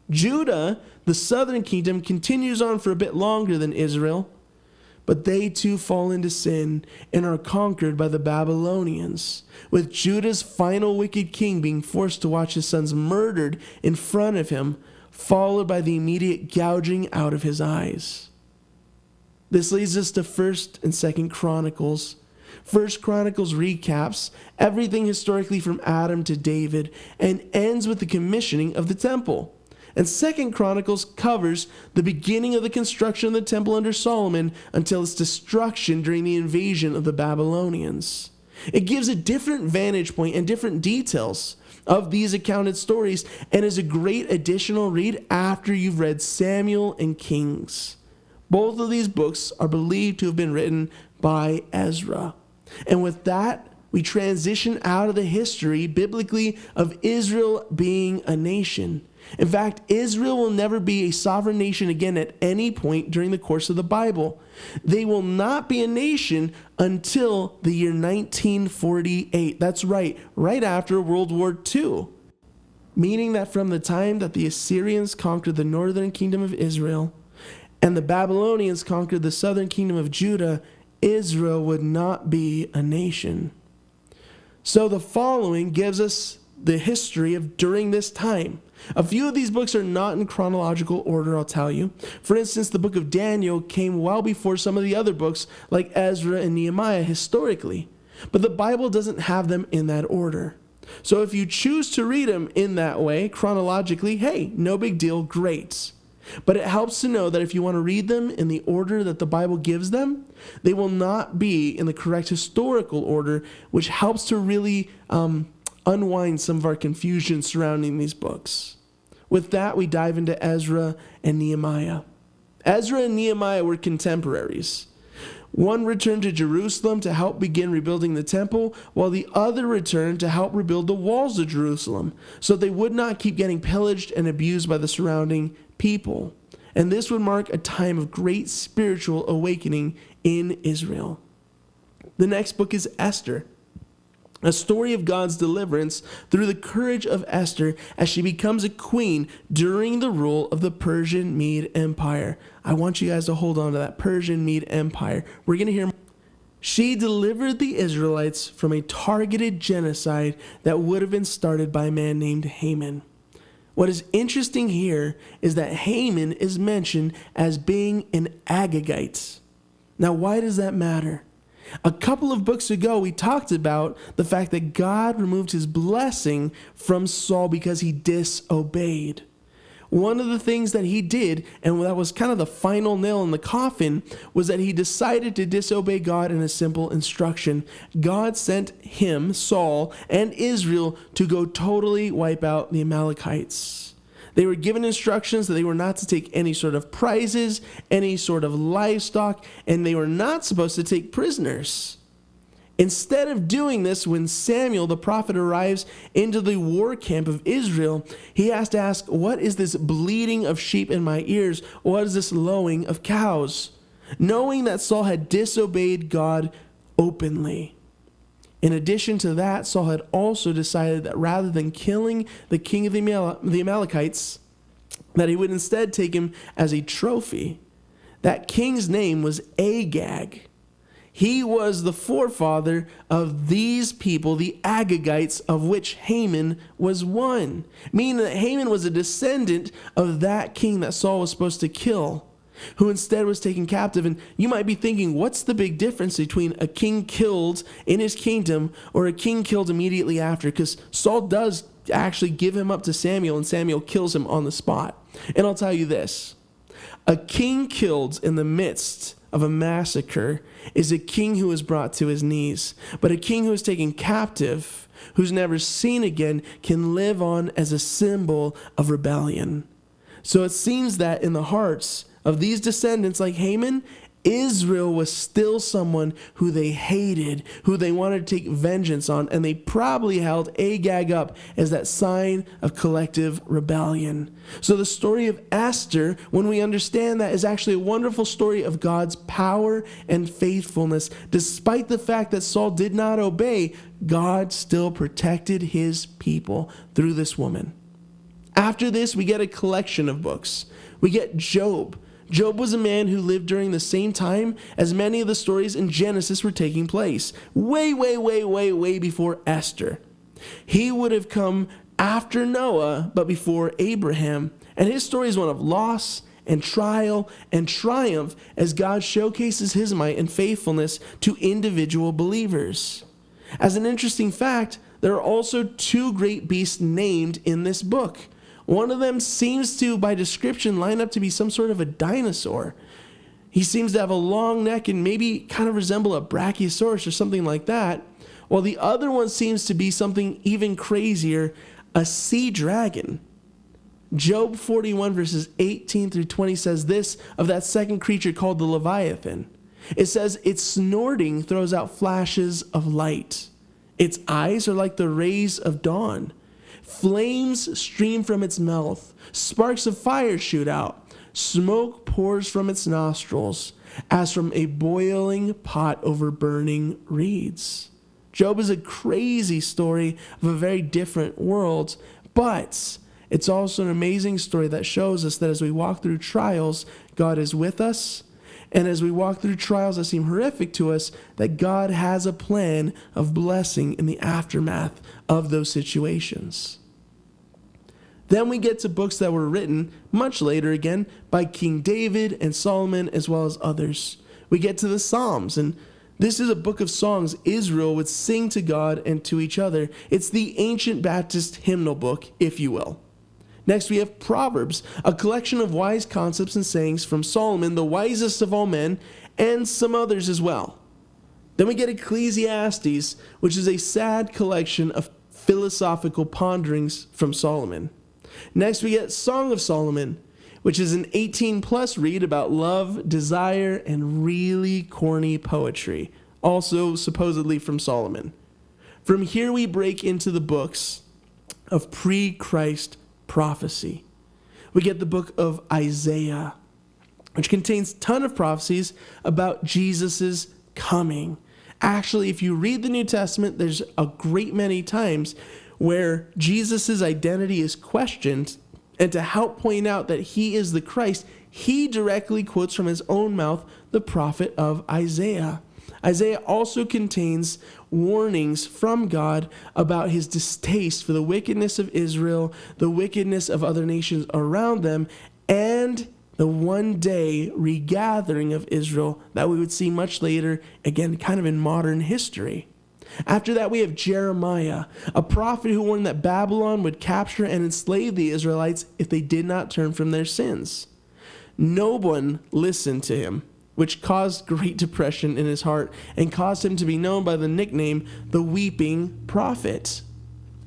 Judah, the southern kingdom, continues on for a bit longer than Israel, but they too fall into sin and are conquered by the Babylonians, with Judah's final wicked king being forced to watch his sons murdered in front of him, followed by the immediate gouging out of his eyes. This leads us to 1st and 2nd Chronicles. 1st Chronicles recaps everything historically from Adam to David and ends with the commissioning of the temple. And 2nd Chronicles covers the beginning of the construction of the temple under Solomon until its destruction during the invasion of the Babylonians. It gives a different vantage point and different details of these accounted stories and is a great additional read after you've read Samuel and Kings. Both of these books are believed to have been written by Ezra. And with that, we transition out of the history, biblically, of Israel being a nation. In fact, Israel will never be a sovereign nation again at any point during the course of the Bible. They will not be a nation until the year 1948. That's right after World War II. Meaning that from the time that the Assyrians conquered the northern kingdom of Israel and the Babylonians conquered the southern kingdom of Judah, Israel would not be a nation. So the following gives us the history of during this time. A few of these books are not in chronological order, I'll tell you. For instance, the book of Daniel came well before some of the other books like Ezra and Nehemiah historically. But the Bible doesn't have them in that order. So if you choose to read them in that way, chronologically, hey, no big deal, great. But it helps to know that if you want to read them in the order that the Bible gives them, they will not be in the correct historical order, which helps to really unwind some of our confusion surrounding these books. With that, we dive into Ezra and Nehemiah. Ezra and Nehemiah were contemporaries. One returned to Jerusalem to help begin rebuilding the temple, while the other returned to help rebuild the walls of Jerusalem, so they would not keep getting pillaged and abused by the surrounding people. And this would mark a time of great spiritual awakening in Israel. The next book is Esther, a story of God's deliverance through the courage of Esther as she becomes a queen during the rule of the Persian Mede Empire. I want you guys to hold on to that Persian Mede Empire. We're going to hear. She delivered the Israelites from a targeted genocide that would have been started by a man named Haman. What is interesting here is that Haman is mentioned as being an Agagite. Now, why does that matter? A couple of books ago, we talked about the fact that God removed his blessing from Saul because he disobeyed. One of the things that he did, and that was kind of the final nail in the coffin, was that he decided to disobey God in a simple instruction. God sent him, Saul, and Israel to go totally wipe out the Amalekites. They were given instructions that they were not to take any sort of prizes, any sort of livestock, and they were not supposed to take prisoners. Instead of doing this, when Samuel the prophet arrives into the war camp of Israel, he has to ask, what is this bleating of sheep in my ears? What is this lowing of cows? Knowing that Saul had disobeyed God openly. In addition to that, Saul had also decided that rather than killing the king of the Amalekites, that he would instead take him as a trophy. That king's name was Agag. He was the forefather of these people, the Agagites, of which Haman was one. Meaning that Haman was a descendant of that king that Saul was supposed to kill, who instead was taken captive. And you might be thinking, what's the big difference between a king killed in his kingdom or a king killed immediately after? Because Saul does actually give him up to Samuel, and Samuel kills him on the spot. And I'll tell you this, a king killed in the midst of a massacre is a king who is brought to his knees. But a king who is taken captive, who's never seen again, can live on as a symbol of rebellion. So it seems that in the hearts of these descendants like Haman, Israel was still someone who they hated, who they wanted to take vengeance on, and they probably held Agag up as that sign of collective rebellion. So the story of Esther, when we understand that, is actually a wonderful story of God's power and faithfulness. Despite the fact that Saul did not obey, God still protected his people through this woman. After this, we get a collection of books. We get Job. Job was a man who lived during the same time as many of the stories in Genesis were taking place. Way before Esther. He would have come after Noah, but before Abraham. And his story is one of loss and trial and triumph as God showcases his might and faithfulness to individual believers. As an interesting fact, there are also two great beasts named in this book. One of them seems to, by description, line up to be some sort of a dinosaur. He seems to have a long neck and maybe kind of resemble a brachiosaurus or something like that, while the other one seems to be something even crazier, a sea dragon. Job 41 verses 18 through 20 says this of that second creature called the Leviathan. It says, its snorting throws out flashes of light. Its eyes are like the rays of dawn. Flames stream from its mouth. Sparks of fire shoot out. Smoke pours from its nostrils, as from a boiling pot over burning reeds. Job is a crazy story of a very different world, but it's also an amazing story that shows us that as we walk through trials, God is with us. And as we walk through trials that seem horrific to us, that God has a plan of blessing in the aftermath of those situations. Then we get to books that were written much later again by King David and Solomon as well as others. We get to the Psalms, and this is a book of songs Israel would sing to God and to each other. It's the ancient Baptist hymnal book, if you will. Next, we have Proverbs, a collection of wise concepts and sayings from Solomon, the wisest of all men, and some others as well. Then we get Ecclesiastes, which is a sad collection of philosophical ponderings from Solomon. Next, we get Song of Solomon, which is an 18-plus read about love, desire, and really corny poetry, also supposedly from Solomon. From here we break into the books of pre-Christ prophecy. We get the book of Isaiah, which contains a ton of prophecies about Jesus' coming. Actually, if you read the New Testament, there's a great many times where Jesus' identity is questioned, and to help point out that he is the Christ, he directly quotes from his own mouth the prophet of Isaiah. Isaiah also contains warnings from God about his distaste for the wickedness of Israel, the wickedness of other nations around them, and the one day regathering of Israel that we would see much later, again, kind of in modern history. After that, we have Jeremiah, a prophet who warned that Babylon would capture and enslave the Israelites if they did not turn from their sins. No one listened to him, which caused great depression in his heart and caused him to be known by the nickname, the Weeping Prophet.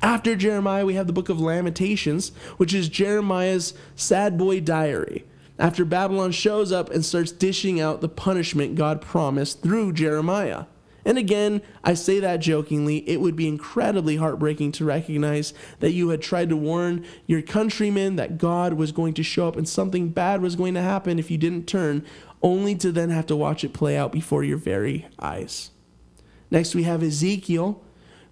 After Jeremiah, we have the book of Lamentations, which is Jeremiah's sad boy diary, after Babylon shows up and starts dishing out the punishment God promised through Jeremiah. And again, I say that jokingly, it would be incredibly heartbreaking to recognize that you had tried to warn your countrymen that God was going to show up and something bad was going to happen if you didn't turn, only to then have to watch it play out before your very eyes. Next, we have Ezekiel,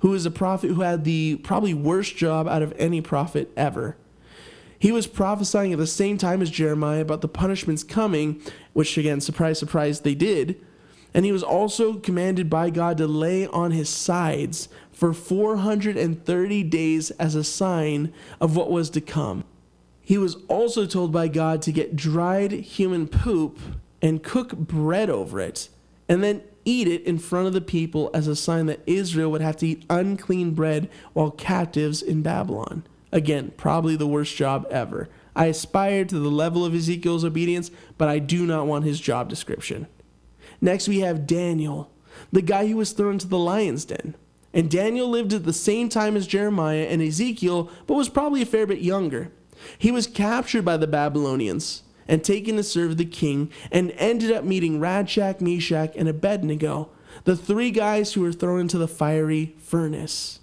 who is a prophet who had the probably worst job out of any prophet ever. He was prophesying at the same time as Jeremiah about the punishments coming, which again, surprise, surprise, they did. And he was also commanded by God to lay on his sides for 430 days as a sign of what was to come. He was also told by God to get dried human poop and cook bread over it, and then eat it in front of the people as a sign that Israel would have to eat unclean bread while captives in Babylon. Again, probably the worst job ever. I aspire to the level of Ezekiel's obedience, but I do not want his job description. Next, we have Daniel, the guy who was thrown into the lion's den. And Daniel lived at the same time as Jeremiah and Ezekiel, but was probably a fair bit younger. He was captured by the Babylonians and taken to serve the king, and ended up meeting Shadrach, Meshach, and Abednego, the three guys who were thrown into the fiery furnace.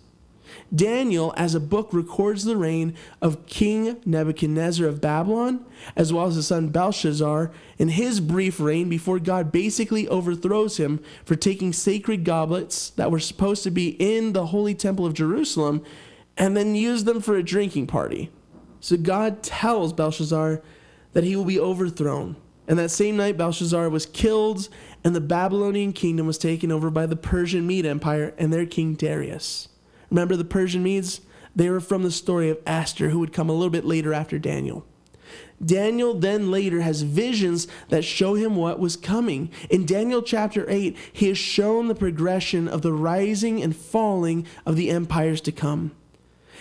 Daniel, as a book, records the reign of King Nebuchadnezzar of Babylon, as well as his son Belshazzar, in his brief reign before God basically overthrows him for taking sacred goblets that were supposed to be in the holy temple of Jerusalem and then used them for a drinking party. So God tells Belshazzar that he will be overthrown. And that same night, Belshazzar was killed, and the Babylonian kingdom was taken over by the Persian Mede Empire and their king Darius. Remember the Persian Medes? They were from the story of Esther, who would come a little bit later after Daniel. Daniel then later has visions that show him what was coming. In Daniel chapter 8, he is shown the progression of the rising and falling of the empires to come.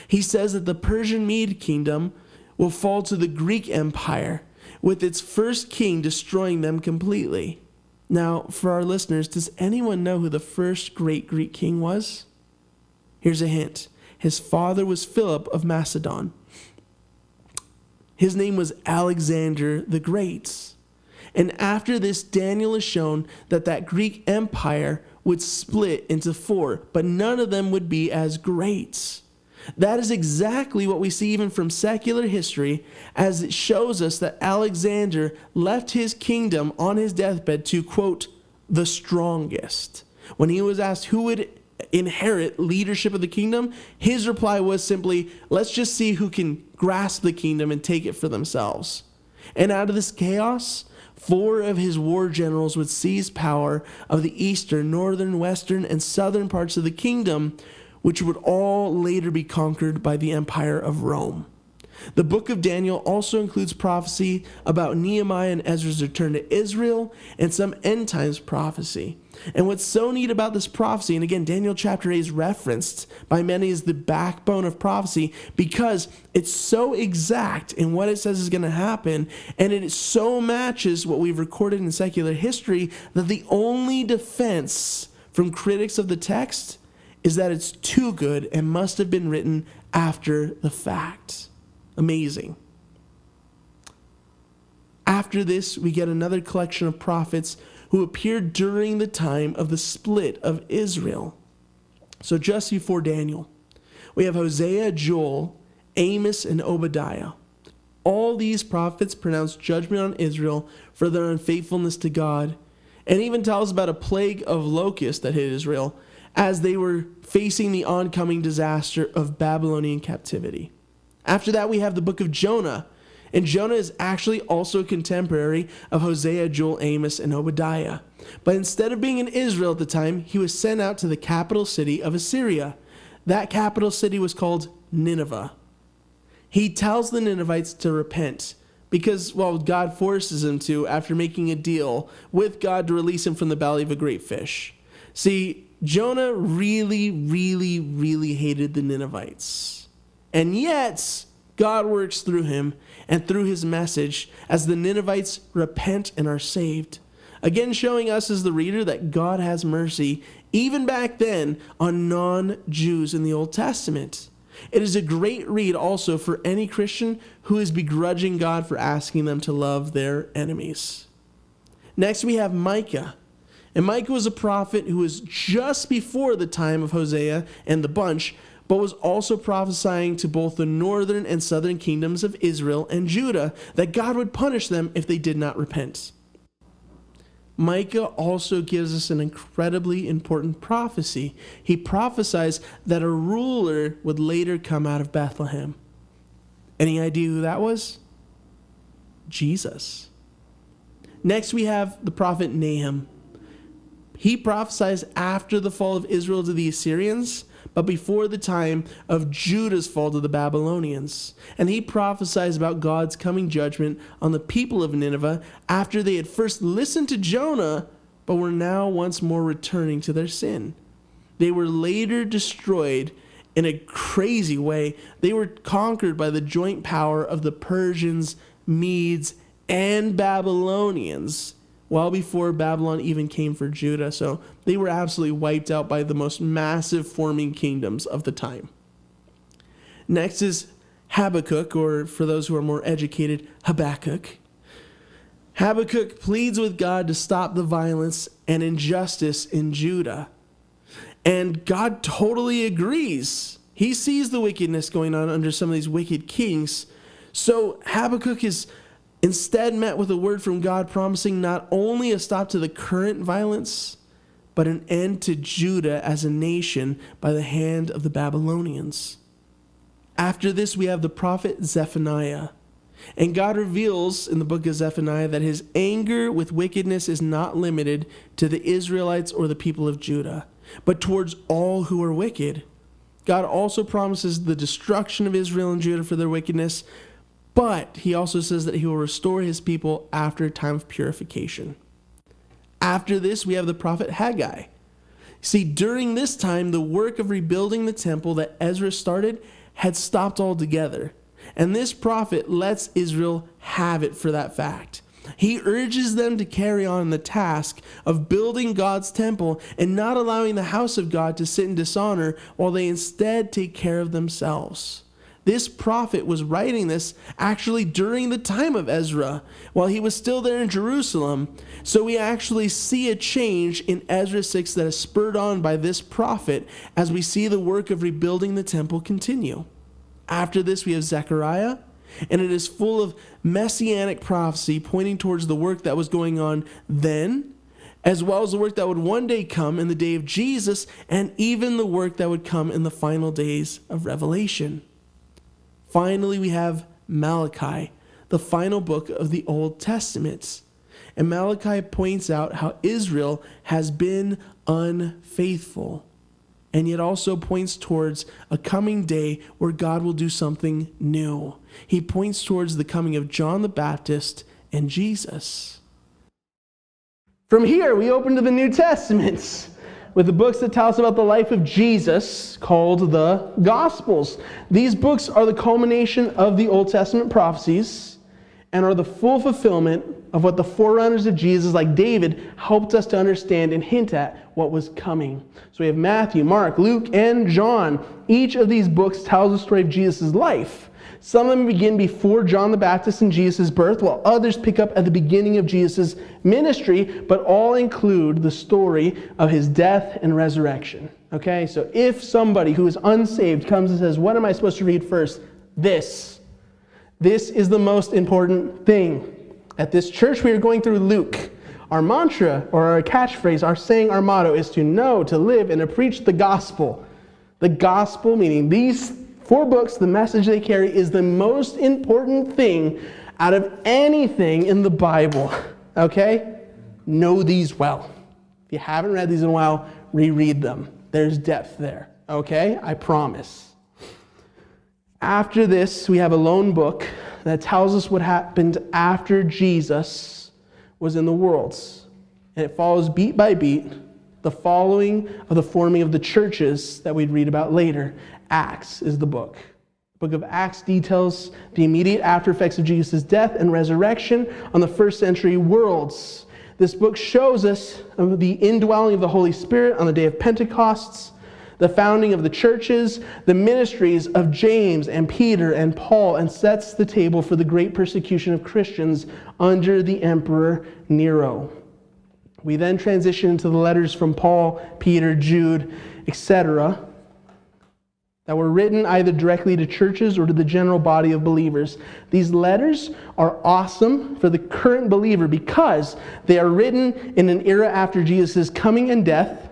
He says that the Persian Mede kingdom will fall to the Greek Empire, with its first king destroying them completely. Now, for our listeners, does anyone know who the first great Greek king was? Here's a hint. His father was Philip of Macedon. His name was Alexander the Great. And after this, Daniel is shown that Greek Empire would split into four, but none of them would be as great. That is exactly what we see even from secular history, as it shows us that Alexander left his kingdom on his deathbed to, quote, the strongest. When he was asked who would inherit leadership of the kingdom, his reply was simply, let's just see who can grasp the kingdom and take it for themselves. And out of this chaos, 4 of his war generals would seize power of the eastern, northern, western, and southern parts of the kingdom, which would all later be conquered by the Empire of Rome. The book of Daniel also includes prophecy about Nehemiah and Ezra's return to Israel and some end times prophecy. And what's so neat about this prophecy, and again, Daniel chapter 8 is referenced by many as the backbone of prophecy because it's so exact in what it says is going to happen, and it so matches what we've recorded in secular history that the only defense from critics of the text is that it's too good and must have been written after the fact. Amazing. After this, we get another collection of prophets who appeared during the time of the split of Israel. So just before Daniel, we have Hosea, Joel, Amos, and Obadiah. All these prophets pronounce judgment on Israel for their unfaithfulness to God, and even tell us about a plague of locusts that hit Israel as they were facing the oncoming disaster of Babylonian captivity. After that, we have the book of Jonah, and Jonah is actually also a contemporary of Hosea, Joel, Amos, and Obadiah. But instead of being in Israel at the time, he was sent out to the capital city of Assyria. That capital city was called Nineveh. He tells the Ninevites to repent because, well, God forces him to after making a deal with God to release him from the belly of a great fish. See, Jonah really, really, really hated the Ninevites. And yet, God works through him and through his message as the Ninevites repent and are saved. Again, showing us as the reader that God has mercy, even back then, on non-Jews in the Old Testament. It is a great read also for any Christian who is begrudging God for asking them to love their enemies. Next, we have Micah. And Micah was a prophet who was just before the time of Hosea and the bunch, but was also prophesying to both the northern and southern kingdoms of Israel and Judah that God would punish them if they did not repent. Micah also gives us an incredibly important prophecy. He prophesies that a ruler would later come out of Bethlehem. Any idea who that was? Jesus. Next, we have the prophet Nahum. He prophesies after the fall of Israel to the Assyrians, but before the time of Judah's fall to the Babylonians. And he prophesies about God's coming judgment on the people of Nineveh after they had first listened to Jonah, but were now once more returning to their sin. They were later destroyed in a crazy way. They were conquered by the joint power of the Persians, Medes, and Babylonians, well before Babylon even came for Judah. So they were absolutely wiped out by the most massive forming kingdoms of the time. Next is Habakkuk, or for those who are more educated, Habakkuk. Habakkuk pleads with God to stop the violence and injustice in Judah. And God totally agrees. He sees the wickedness going on under some of these wicked kings. So Habakkuk is instead met with a word from God promising not only a stop to the current violence, but an end to Judah as a nation by the hand of the Babylonians. After this, we have the prophet Zephaniah. And God reveals in the book of Zephaniah that his anger with wickedness is not limited to the Israelites or the people of Judah, but towards all who are wicked. God also promises the destruction of Israel and Judah for their wickedness, but he also says that he will restore his people after a time of purification. After this, we have the prophet Haggai. See, during this time, the work of rebuilding the temple that Ezra started had stopped altogether. And this prophet lets Israel have it for that fact. He urges them to carry on the task of building God's temple and not allowing the house of God to sit in dishonor while they instead take care of themselves. This prophet was writing this actually during the time of Ezra, while he was still there in Jerusalem. So we actually see a change in Ezra 6 that is spurred on by this prophet as we see the work of rebuilding the temple continue. After this, we have Zechariah, and it is full of messianic prophecy pointing towards the work that was going on then, as well as the work that would one day come in the day of Jesus, and even the work that would come in the final days of Revelation. Finally, we have Malachi, the final book of the Old Testament. And Malachi points out how Israel has been unfaithful, and yet also points towards a coming day where God will do something new. He points towards the coming of John the Baptist and Jesus. From here, we open to the New Testament with the books that tell us about the life of Jesus, called the Gospels. These books are the culmination of the Old Testament prophecies and are the full fulfillment of what the forerunners of Jesus, like David, helped us to understand and hint at what was coming. So we have Matthew, Mark, Luke, and John. Each of these books tells the story of Jesus' life. Some of them begin before John the Baptist and Jesus' birth, while others pick up at the beginning of Jesus' ministry, but all include the story of his death and resurrection. Okay, so if somebody who is unsaved comes and says, what am I supposed to read first? This is the most important thing. At this church, we are going through Luke. Our mantra, or our catchphrase, our saying, our motto is to know, to live, and to preach the gospel. The gospel, meaning these 4 books, the message they carry, is the most important thing out of anything in the Bible. Okay? Know these well. If you haven't read these in a while, reread them. There's depth there. Okay? I promise. After this, we have a lone book that tells us what happened after Jesus was in the world. And it follows beat by beat the following of the forming of the churches that we'd read about later. Acts is the book. The book of Acts details the immediate after effects of Jesus' death and resurrection on the first century worlds. This book shows us the indwelling of the Holy Spirit on the day of Pentecost, the founding of the churches, the ministries of James and Peter and Paul, and sets the table for the great persecution of Christians under the Emperor Nero. We then transition into the letters from Paul, Peter, Jude, etc., that were written either directly to churches or to the general body of believers. These letters are awesome for the current believer because they are written in an era after Jesus' coming and death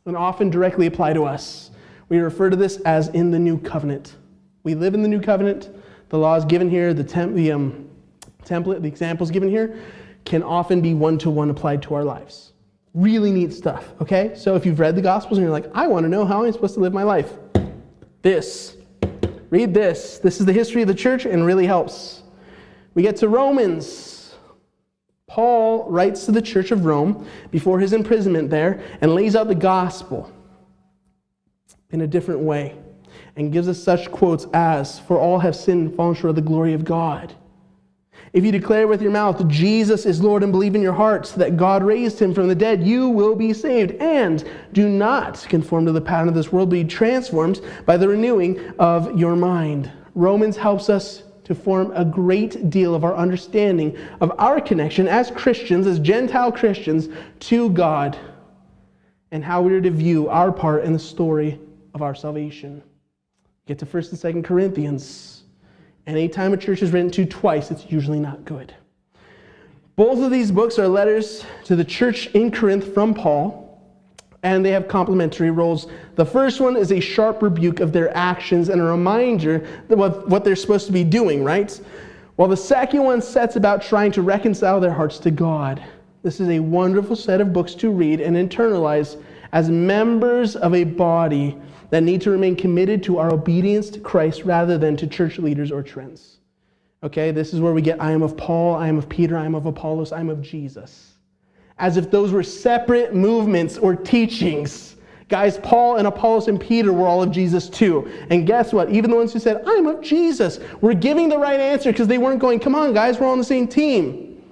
and often directly apply to us. We refer to this as in the new covenant. We live in the new covenant. The laws given here, the template, the examples given here, can often be one-to-one applied to our lives. Really neat stuff, okay? So if you've read the Gospels and you're like, I want to know how I'm supposed to live my life, read this. This is the history of the church and really helps. We get to Romans. Paul writes to the church of Rome before his imprisonment there and lays out the gospel in a different way and gives us such quotes as, for all have sinned and fallen short of the glory of God. If you declare with your mouth, Jesus is Lord, and believe in your heart that God raised him from the dead, you will be saved. And do not conform to the pattern of this world, but be transformed by the renewing of your mind. Romans helps us to form a great deal of our understanding of our connection as Christians, as Gentile Christians, to God, and how we are to view our part in the story of our salvation. Get to 1 and 2 Corinthians. And anytime a church is written to twice, it's usually not good. Both of these books are letters to the church in Corinth from Paul, and they have complementary roles. The first one is a sharp rebuke of their actions and a reminder of what they're supposed to be doing, right? While the second one sets about trying to reconcile their hearts to God. This is a wonderful set of books to read and internalize as members of a body that need to remain committed to our obedience to Christ rather than to church leaders or trends. Okay, this is where we get, I am of Paul, I am of Peter, I am of Apollos, I am of Jesus. As if those were separate movements or teachings. Guys, Paul and Apollos and Peter were all of Jesus too. And guess what? Even the ones who said, I'm of Jesus, were giving the right answer because they weren't going, come on guys, we're all on the same team.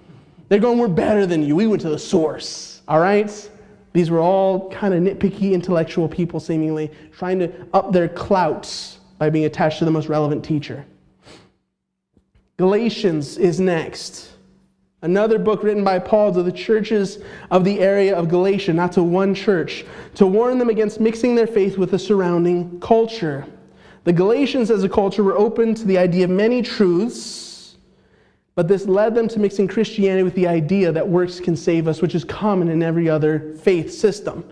They're going, we're better than you. We went to the source. All right? These were all kind of nitpicky intellectual people, seemingly, trying to up their clout by being attached to the most relevant teacher. Galatians is next. Another book written by Paul to the churches of the area of Galatia, not to one church, to warn them against mixing their faith with the surrounding culture. The Galatians as a culture were open to the idea of many truths, but this led them to mixing Christianity with the idea that works can save us, which is common in every other faith system.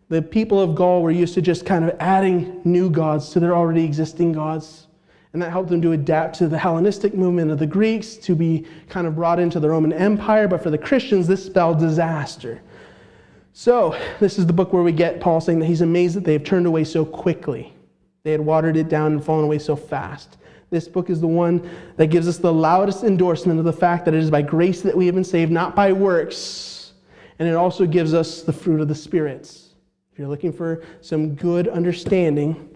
The people of Gaul were used to just kind of adding new gods to their already existing gods. And that helped them to adapt to the Hellenistic movement of the Greeks, to be kind of brought into the Roman Empire. But for the Christians, this spelled disaster. So this is the book where we get Paul saying that he's amazed that they have turned away so quickly. They had watered it down and fallen away so fast. This book is the one that gives us the loudest endorsement of the fact that it is by grace that we have been saved, not by works. And it also gives us the fruit of the Spirit. If you're looking for some good understanding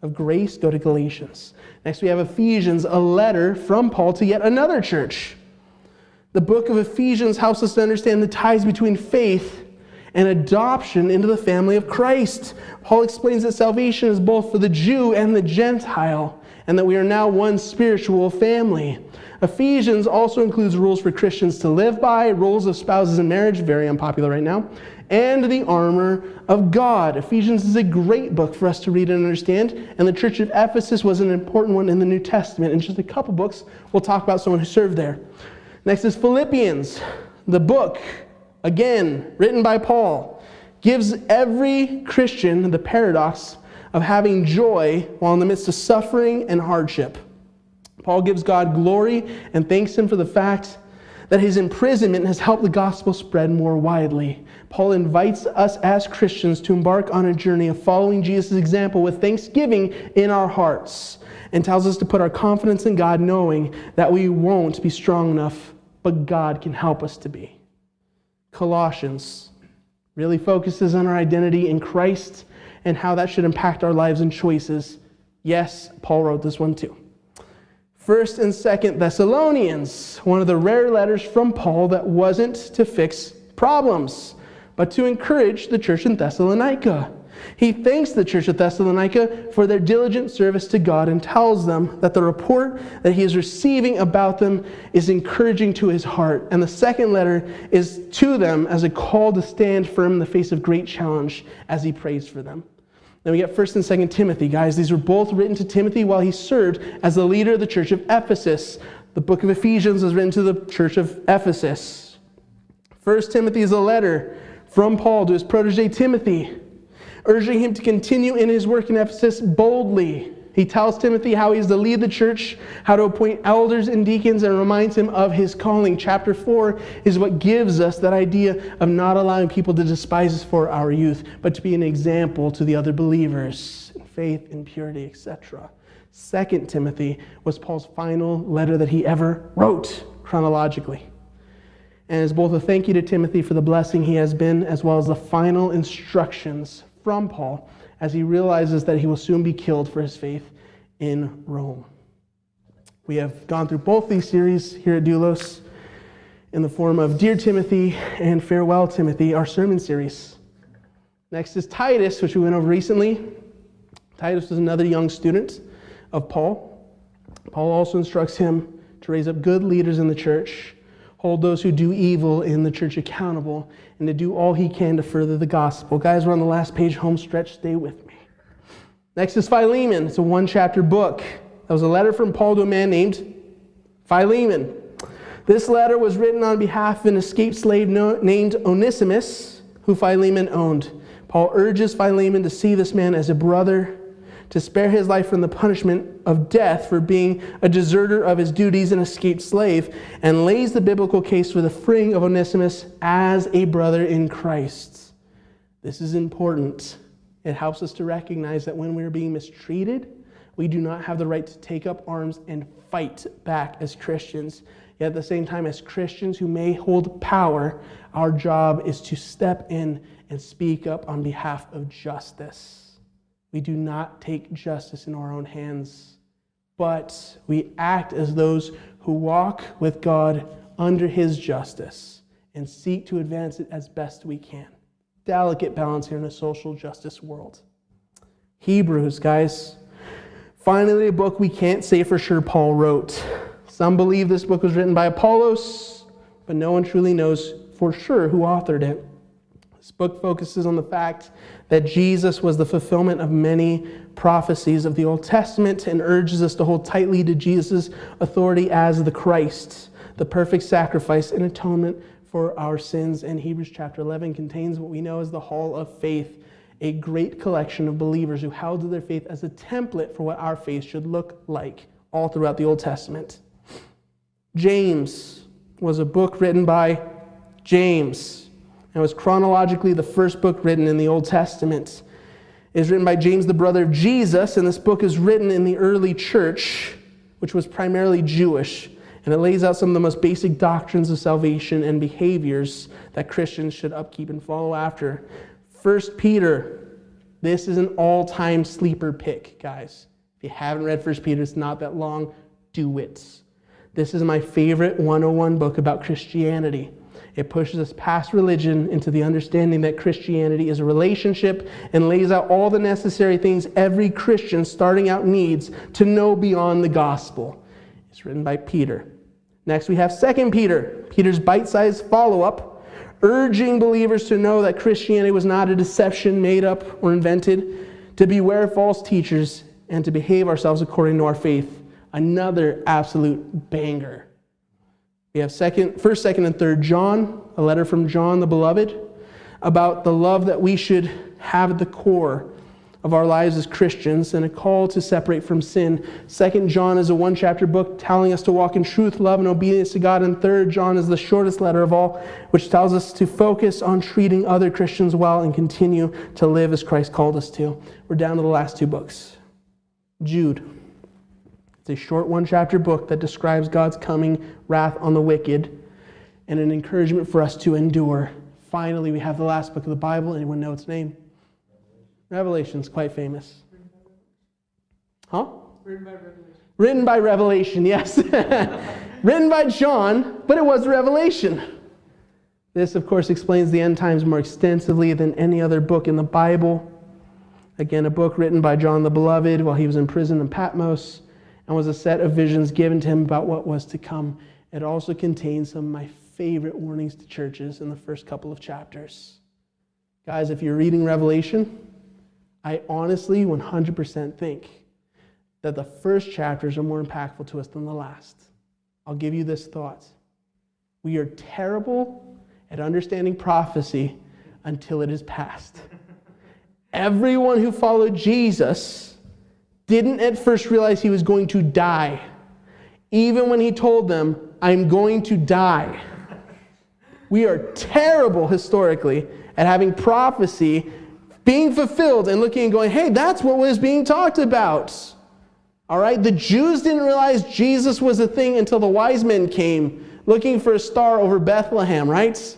of grace, go to Galatians. Next we have Ephesians, a letter from Paul to yet another church. The book of Ephesians helps us to understand the ties between faith and adoption into the family of Christ. Paul explains that salvation is both for the Jew and the Gentile, and that we are now one spiritual family. Ephesians also includes rules for Christians to live by, roles of spouses in marriage, very unpopular right now, and the armor of God. Ephesians is a great book for us to read and understand, and the church of Ephesus was an important one in the New Testament. In just a couple books, we'll talk about someone who served there. Next is Philippians. The book, again, written by Paul, gives every Christian the paradox of having joy while in the midst of suffering and hardship. Paul gives God glory and thanks him for the fact that his imprisonment has helped the gospel spread more widely. Paul invites us as Christians to embark on a journey of following Jesus' example with thanksgiving in our hearts, and tells us to put our confidence in God, knowing that we won't be strong enough, but God can help us to be. Colossians really focuses on our identity in Christ and how that should impact our lives and choices. Yes, Paul wrote this one too. 1st and 2nd Thessalonians, one of the rare letters from Paul that wasn't to fix problems, but to encourage the church in Thessalonica. He thanks the church at Thessalonica for their diligent service to God and tells them that the report that he is receiving about them is encouraging to his heart. And the second letter is to them as a call to stand firm in the face of great challenge as he prays for them. Then we get 1st and 2nd Timothy, guys. These were both written to Timothy while he served as the leader of the church of Ephesus. The book of Ephesians was written to the church of Ephesus. 1 Timothy is a letter from Paul to his protege Timothy, urging him to continue in his work in Ephesus boldly. He tells Timothy how he is to lead the church, how to appoint elders and deacons, and reminds him of his calling. Chapter 4 is what gives us that idea of not allowing people to despise us for our youth, but to be an example to the other believers in faith, in purity, etc. 2 Timothy was Paul's final letter that he ever wrote, chronologically, and is both a thank you to Timothy for the blessing he has been, as well as the final instructions from Paul as he realizes that he will soon be killed for his faith in Rome. We have gone through both these series here at Doulos in the form of Dear Timothy and Farewell Timothy, our sermon series. Next is Titus, which we went over recently. Titus was another young student of Paul. Paul also instructs him to raise up good leaders in the church, hold those who do evil in the church accountable, and to do all he can to further the gospel. Guys, we're on the last page, home stretch, stay with me. Next is Philemon. It's a one-chapter book. That was a letter from Paul to a man named Philemon. This letter was written on behalf of an escaped slave named Onesimus, who Philemon owned. Paul urges Philemon to see this man as a brother, to spare his life from the punishment of death for being a deserter of his duties and escaped slave, and lays the biblical case for the freeing of Onesimus as a brother in Christ. This is important. It helps us to recognize that when we are being mistreated, we do not have the right to take up arms and fight back as Christians. Yet at the same time, as Christians who may hold power, our job is to step in and speak up on behalf of justice. We do not take justice in our own hands, but we act as those who walk with God under his justice and seek to advance it as best we can. Delicate balance here in a social justice world. Hebrews, guys. Finally, a book we can't say for sure Paul wrote. Some believe this book was written by Apollos, but no one truly knows for sure who authored it. This book focuses on the fact that Jesus was the fulfillment of many prophecies of the Old Testament and urges us to hold tightly to Jesus' authority as the Christ, the perfect sacrifice and atonement for our sins. And Hebrews chapter 11 contains what we know as the Hall of Faith, a great collection of believers who held to their faith as a template for what our faith should look like all throughout the Old Testament. James was a book written by James. It was chronologically the first book written in the Old Testament. It is written by James, the brother of Jesus, and this book is written in the early church, which was primarily Jewish, and it lays out some of the most basic doctrines of salvation and behaviors that Christians should upkeep and follow after. 1 Peter, this is an all-time sleeper pick, guys. If you haven't read 1 Peter, it's not that long, do it. This is my favorite 101 book about Christianity. It pushes us past religion into the understanding that Christianity is a relationship and lays out all the necessary things every Christian starting out needs to know beyond the gospel. It's written by Peter. Next we have 2 Peter, Peter's bite-sized follow-up, urging believers to know that Christianity was not a deception made up or invented, to beware of false teachers, and to behave ourselves according to our faith. Another absolute banger. We have 1st, 2nd, and 3rd John, a letter from John the Beloved, about the love that we should have at the core of our lives as Christians and a call to separate from sin. 2nd John is a one-chapter book telling us to walk in truth, love, and obedience to God. And 3rd John is the shortest letter of all, which tells us to focus on treating other Christians well and continue to live as Christ called us to. We're down to the last 2 books. Jude. It's a short one-chapter book that describes God's coming wrath on the wicked and an encouragement for us to endure. Finally, we have the last book of the Bible. Anyone know its name? Revelation's quite famous. Huh? Written by Revelation. Written by Revelation, yes. Written by John, but it was Revelation. This, of course, explains the end times more extensively than any other book in the Bible. Again, a book written by John the Beloved while he was in prison in Patmos, and was a set of visions given to him about what was to come. It also contains some of my favorite warnings to churches in the first couple of chapters. Guys, if you're reading Revelation, I honestly 100% think that the first chapters are more impactful to us than the last. I'll give you this thought. We are terrible at understanding prophecy until it is past. Everyone who followed Jesus didn't at first realize he was going to die, even when he told them, I'm going to die. We are terrible historically at having prophecy being fulfilled and looking and going, hey, that's what was being talked about. All right? The Jews didn't realize Jesus was a thing until the wise men came looking for a star over Bethlehem, right?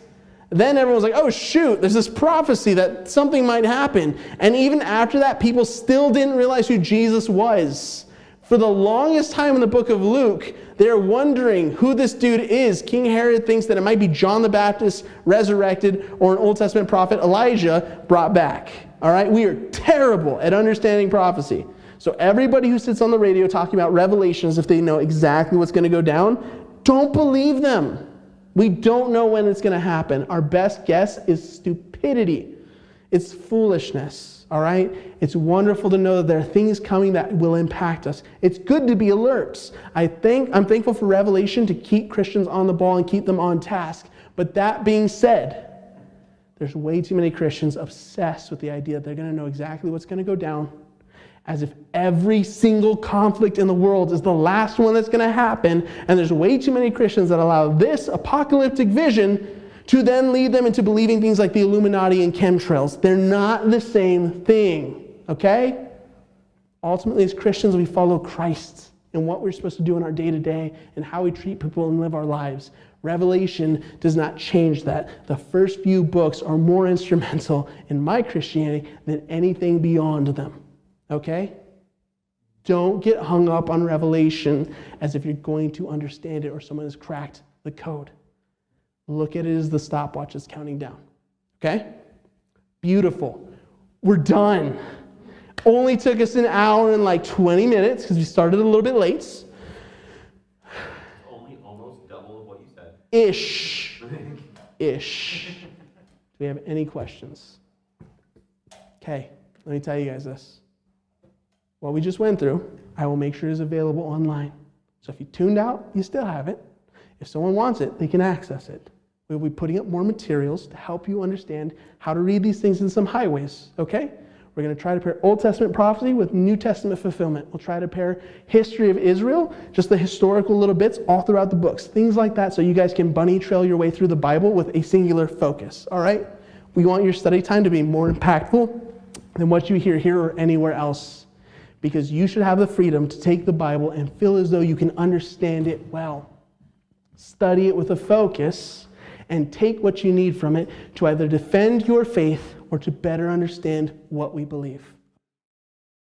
Then everyone was like, oh shoot, there's this prophecy that something might happen. And even after that, people still didn't realize who Jesus was. For the longest time in the book of Luke, they're wondering who this dude is. King Herod thinks that it might be John the Baptist resurrected or an Old Testament prophet Elijah brought back. All right? We are terrible at understanding prophecy. So everybody who sits on the radio talking about Revelation as if they know exactly what's going to go down, don't believe them. We don't know when it's going to happen. Our best guess is stupidity. It's foolishness. All right? It's wonderful to know that there are things coming that will impact us. It's good to be alert. I'm thankful for Revelation to keep Christians on the ball and keep them on task. But that being said, there's way too many Christians obsessed with the idea that they're going to know exactly what's going to go down, as if every single conflict in the world is the last one that's going to happen. And there's way too many Christians that allow this apocalyptic vision to then lead them into believing things like the Illuminati and chemtrails. They're not the same thing, okay? Ultimately, as Christians, we follow Christ and what we're supposed to do in our day-to-day and how we treat people and live our lives. Revelation does not change that. The first few books are more instrumental in my Christianity than anything beyond them, okay? Don't get hung up on Revelation as if you're going to understand it or someone has cracked the code. Look at it as the stopwatch is counting down. Okay? Beautiful. We're done. Only took us an hour and like 20 minutes because we started a little bit late. Only almost double of what you said. Ish. Do we have any questions? Okay, let me tell you guys this. What we just went through, I will make sure it is available online. So if you tuned out, you still have it. If someone wants it, they can access it. We'll be putting up more materials to help you understand how to read these things in some highways, okay? We're going to try to pair Old Testament prophecy with New Testament fulfillment. We'll try to pair history of Israel, just the historical little bits all throughout the books, things like that, so you guys can bunny trail your way through the Bible with a singular focus, all right? We want your study time to be more impactful than what you hear here or anywhere else, because you should have the freedom to take the Bible and feel as though you can understand it well. Study it with a focus and take what you need from it to either defend your faith or to better understand what we believe.